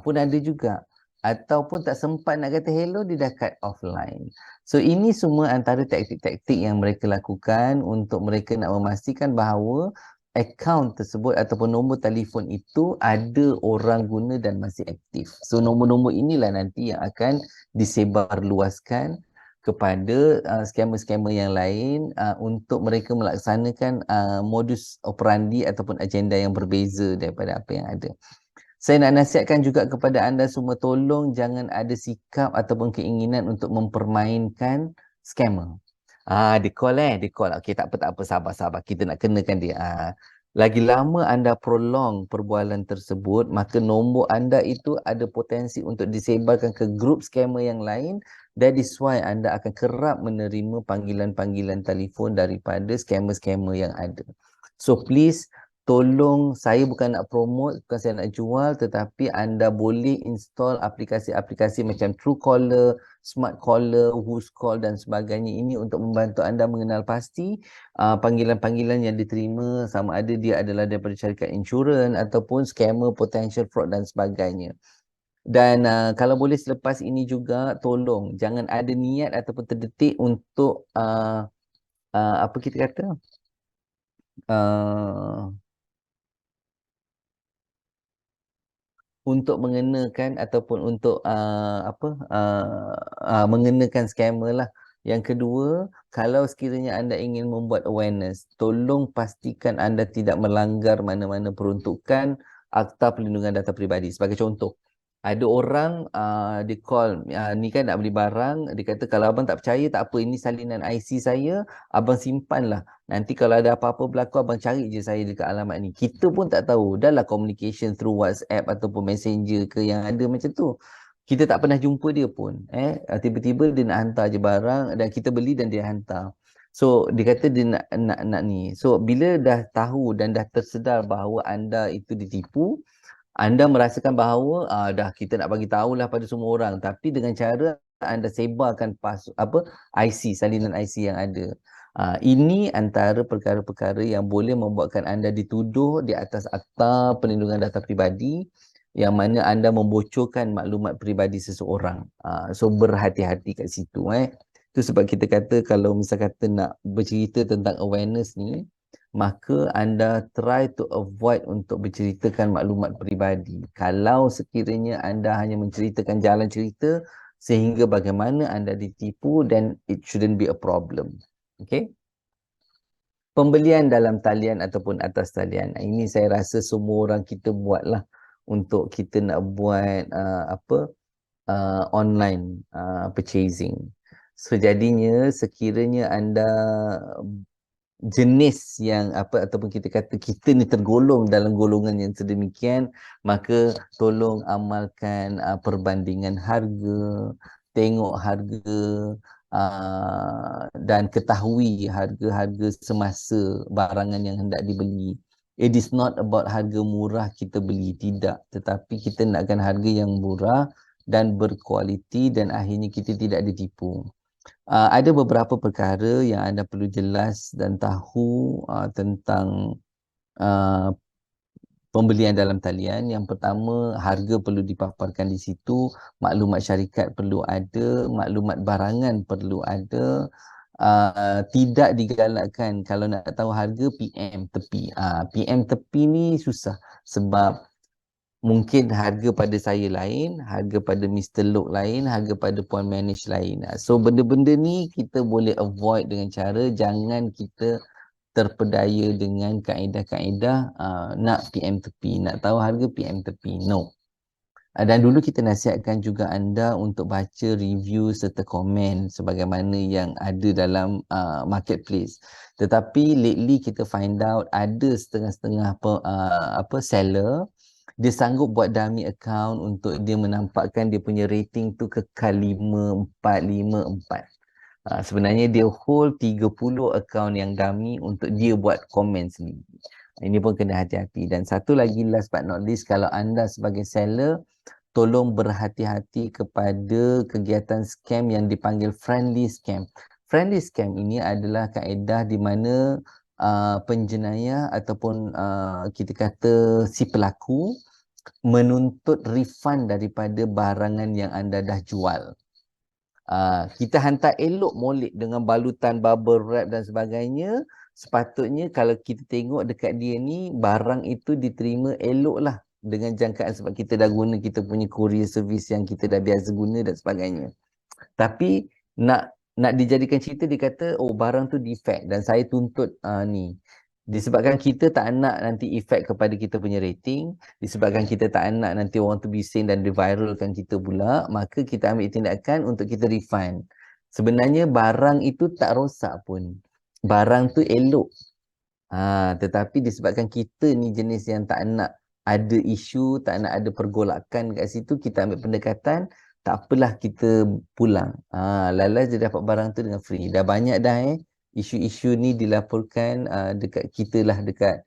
Pun ada juga. Ataupun tak sempat nak kata hello, dia dah cut offline. So ini semua antara taktik-taktik yang mereka lakukan untuk mereka nak memastikan bahawa akaun tersebut ataupun nombor telefon itu ada orang guna dan masih aktif. So nombor-nombor inilah nanti yang akan disebarluaskan kepada scammer-scammer yang lain untuk mereka melaksanakan modus operandi ataupun agenda yang berbeza daripada apa yang ada. Saya nak nasihatkan juga kepada anda semua, tolong jangan ada sikap ataupun keinginan untuk mempermainkan scammer. Dia call dia call. Okey, tak apa, sabar. Kita nak kenakan dia. Lagi lama anda prolong perbualan tersebut, maka nombor anda itu ada potensi untuk disebarkan ke grup scammer yang lain. That is why anda akan kerap menerima panggilan-panggilan telefon daripada scammer-scammer yang ada. So please, tolong, saya bukan nak promote, bukan saya nak jual, tetapi anda boleh install aplikasi-aplikasi macam Truecaller, Smartcaller, Whoscall dan sebagainya ini untuk membantu anda mengenal pasti panggilan-panggilan yang diterima sama ada dia adalah daripada syarikat insurans ataupun scammer, potential fraud dan sebagainya. Dan kalau boleh selepas ini juga, tolong jangan ada niat ataupun terdetik untuk apa kita kata untuk mengenakan ataupun untuk mengenakan scammer lah. Yang kedua, kalau sekiranya anda ingin membuat awareness, tolong pastikan anda tidak melanggar mana-mana peruntukan Akta Perlindungan Data Peribadi. Sebagai contoh, ada orang dia call, ni kan nak beli barang, dia kata kalau abang tak percaya tak apa, ini salinan IC saya, abang simpanlah. Nanti kalau ada apa-apa berlaku, abang cari je saya dekat alamat ni. Kita pun tak tahu, dah lah communication through WhatsApp ataupun Messenger ke yang ada macam tu. Kita tak pernah jumpa dia pun. Tiba-tiba dia nak hantar je barang dan kita beli dan dia hantar. So dia kata dia nak ni. So bila dah tahu dan dah tersedar bahawa anda itu ditipu, anda merasakan bahawa dah kita nak bagi tahulah pada semua orang, tapi dengan cara anda sebarkan IC, salinan IC yang ada. Ini antara perkara-perkara yang boleh membuatkan anda dituduh di atas Akta Perlindungan Data Peribadi yang mana anda membocorkan maklumat peribadi seseorang. So berhati-hati kat situ. Itu sebab kita kata kalau misal kata nak bercerita tentang awareness ni, maka anda try to avoid untuk berceritakan maklumat peribadi. Kalau sekiranya anda hanya menceritakan jalan cerita sehingga bagaimana anda ditipu, then it shouldn't be a problem. Okay? Pembelian dalam talian ataupun atas talian. Ini saya rasa semua orang kita buatlah untuk kita nak buat online purchasing. So jadinya sekiranya anda jenis yang ataupun kita kata kita ni tergolong dalam golongan yang sedemikian, maka tolong amalkan perbandingan harga, tengok harga dan ketahui harga-harga semasa barangan yang hendak dibeli. It is not about harga murah kita beli, tidak, tetapi kita nakkan harga yang murah dan berkualiti dan akhirnya kita tidak ditipu. Ada beberapa perkara yang anda perlu jelas dan tahu tentang pembelian dalam talian. Yang pertama, harga perlu dipaparkan di situ, maklumat syarikat perlu ada, maklumat barangan perlu ada. Tidak digalakkan kalau nak tahu harga PM tepi. PM tepi ni susah sebab mungkin harga pada saya lain, harga pada Mr. Lok lain, harga pada Puan Manage lain. So benda-benda ni kita boleh avoid dengan cara jangan kita terpedaya dengan kaedah-kaedah nak PM tepi, nak tahu harga PM tepi. No. Dan dulu kita nasihatkan juga anda untuk baca review serta komen sebagaimana yang ada dalam marketplace. Tetapi lately kita find out ada setengah-setengah seller, dia sanggup buat dummy account untuk dia menampakkan dia punya rating tu kekal 5, 4, 5, 4. Sebenarnya dia hold 30 account yang dummy untuk dia buat komen sendiri. Ini pun kena hati-hati. Dan satu lagi last but not least, kalau anda sebagai seller, tolong berhati-hati kepada kegiatan scam yang dipanggil friendly scam. Friendly scam ini adalah kaedah di mana penjenayah ataupun kita kata si pelaku menuntut refund daripada barangan yang anda dah jual. Kita hantar elok molek dengan balutan bubble wrap dan sebagainya. Sepatutnya kalau kita tengok dekat dia ni, barang itu diterima elok lah dengan jangkaan sebab kita dah guna kita punya courier service yang kita dah biasa guna dan sebagainya. Tapi nak dijadikan cerita, dia kata oh barang tu defect dan saya tuntut ni. Disebabkan kita tak nak nanti efek kepada kita punya rating, disebabkan kita tak nak nanti orang tu bising dan diviralkan kita pula, maka kita ambil tindakan untuk kita refund. Sebenarnya barang itu tak rosak pun. Barang tu elok. Tetapi disebabkan kita ni jenis yang tak nak ada isu, tak nak ada pergolakan kat situ, kita ambil pendekatan, tak apalah kita pulang. Last dia dapat barang tu dengan free. Dah banyak dah isu-isu ni dilaporkan dekat kita lah, dekat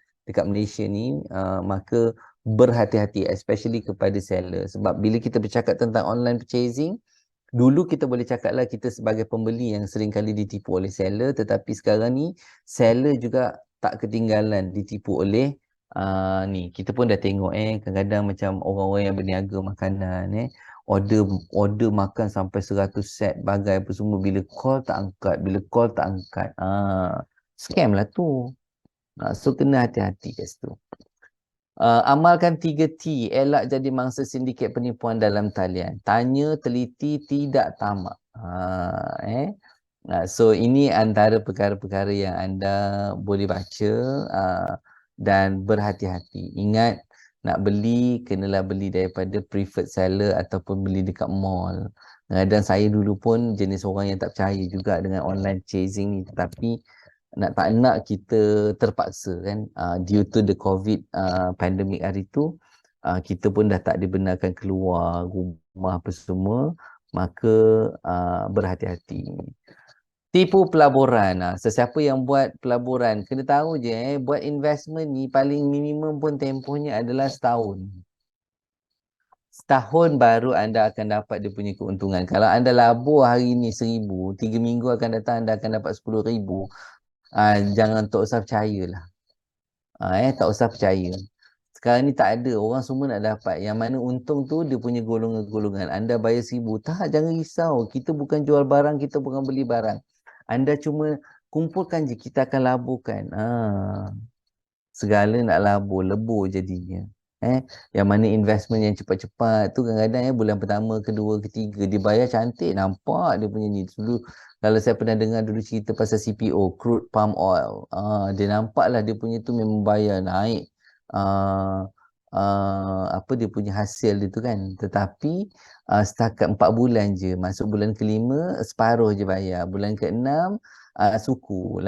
Malaysia ni. Maka berhati-hati especially kepada seller. Sebab bila kita bercakap tentang online purchasing, dulu kita boleh cakap lah kita sebagai pembeli yang sering kali ditipu oleh seller, tetapi sekarang ni seller juga tak ketinggalan ditipu oleh ni. Kita pun dah tengok kadang-kadang macam orang-orang yang berniaga makanan order makan sampai 100 set bagai apa semua, bila call tak angkat, scam lah tu. So kena hati-hati kat situ. Amalkan 3T, elak jadi mangsa sindiket penipuan dalam talian. Tanya, teliti, tidak tamak. So ini antara perkara-perkara yang anda boleh baca dan berhati-hati. Ingat, nak beli, kenalah beli daripada preferred seller ataupun beli dekat mall. Dan saya dulu pun jenis orang yang tak percaya juga dengan online chasing ni, tetapi tak nak kita terpaksa kan, due to the COVID pandemic hari tu, kita pun dah tak dibenarkan keluar rumah apa semua, maka berhati-hati. Tipu pelaburan. Sesiapa yang buat pelaburan kena tahu je buat investment ni paling minimum pun tempohnya adalah setahun. Setahun baru anda akan dapat dia punya keuntungan. Kalau anda labur hari ni 1,000, 3 minggu akan datang anda akan dapat 10,000. Jangan, tak usah percayalah. Tak usah percaya. Sekarang ni tak ada. Orang semua nak dapat. Yang mana untung tu dia punya golongan-golongan. Anda bayar 1,000. Tak, jangan risau. Kita bukan jual barang, kita bukan beli barang. Anda cuma kumpulkan je, kita akan laburkan. Segala nak labur, lebur jadinya. Yang mana investment yang cepat-cepat tu kadang-kadang bulan pertama, kedua, ketiga dibayar cantik, nampak dia punya ni. Dulu kalau saya pernah dengar dulu cerita pasal CPO, crude palm oil. Dia nampak lah dia punya tu memang bayar naik. Apa dia punya hasil dia tu kan. Tetapi setakat 4 bulan je. Masuk bulan kelima separuh je bayar. Bulan ke-6 suku.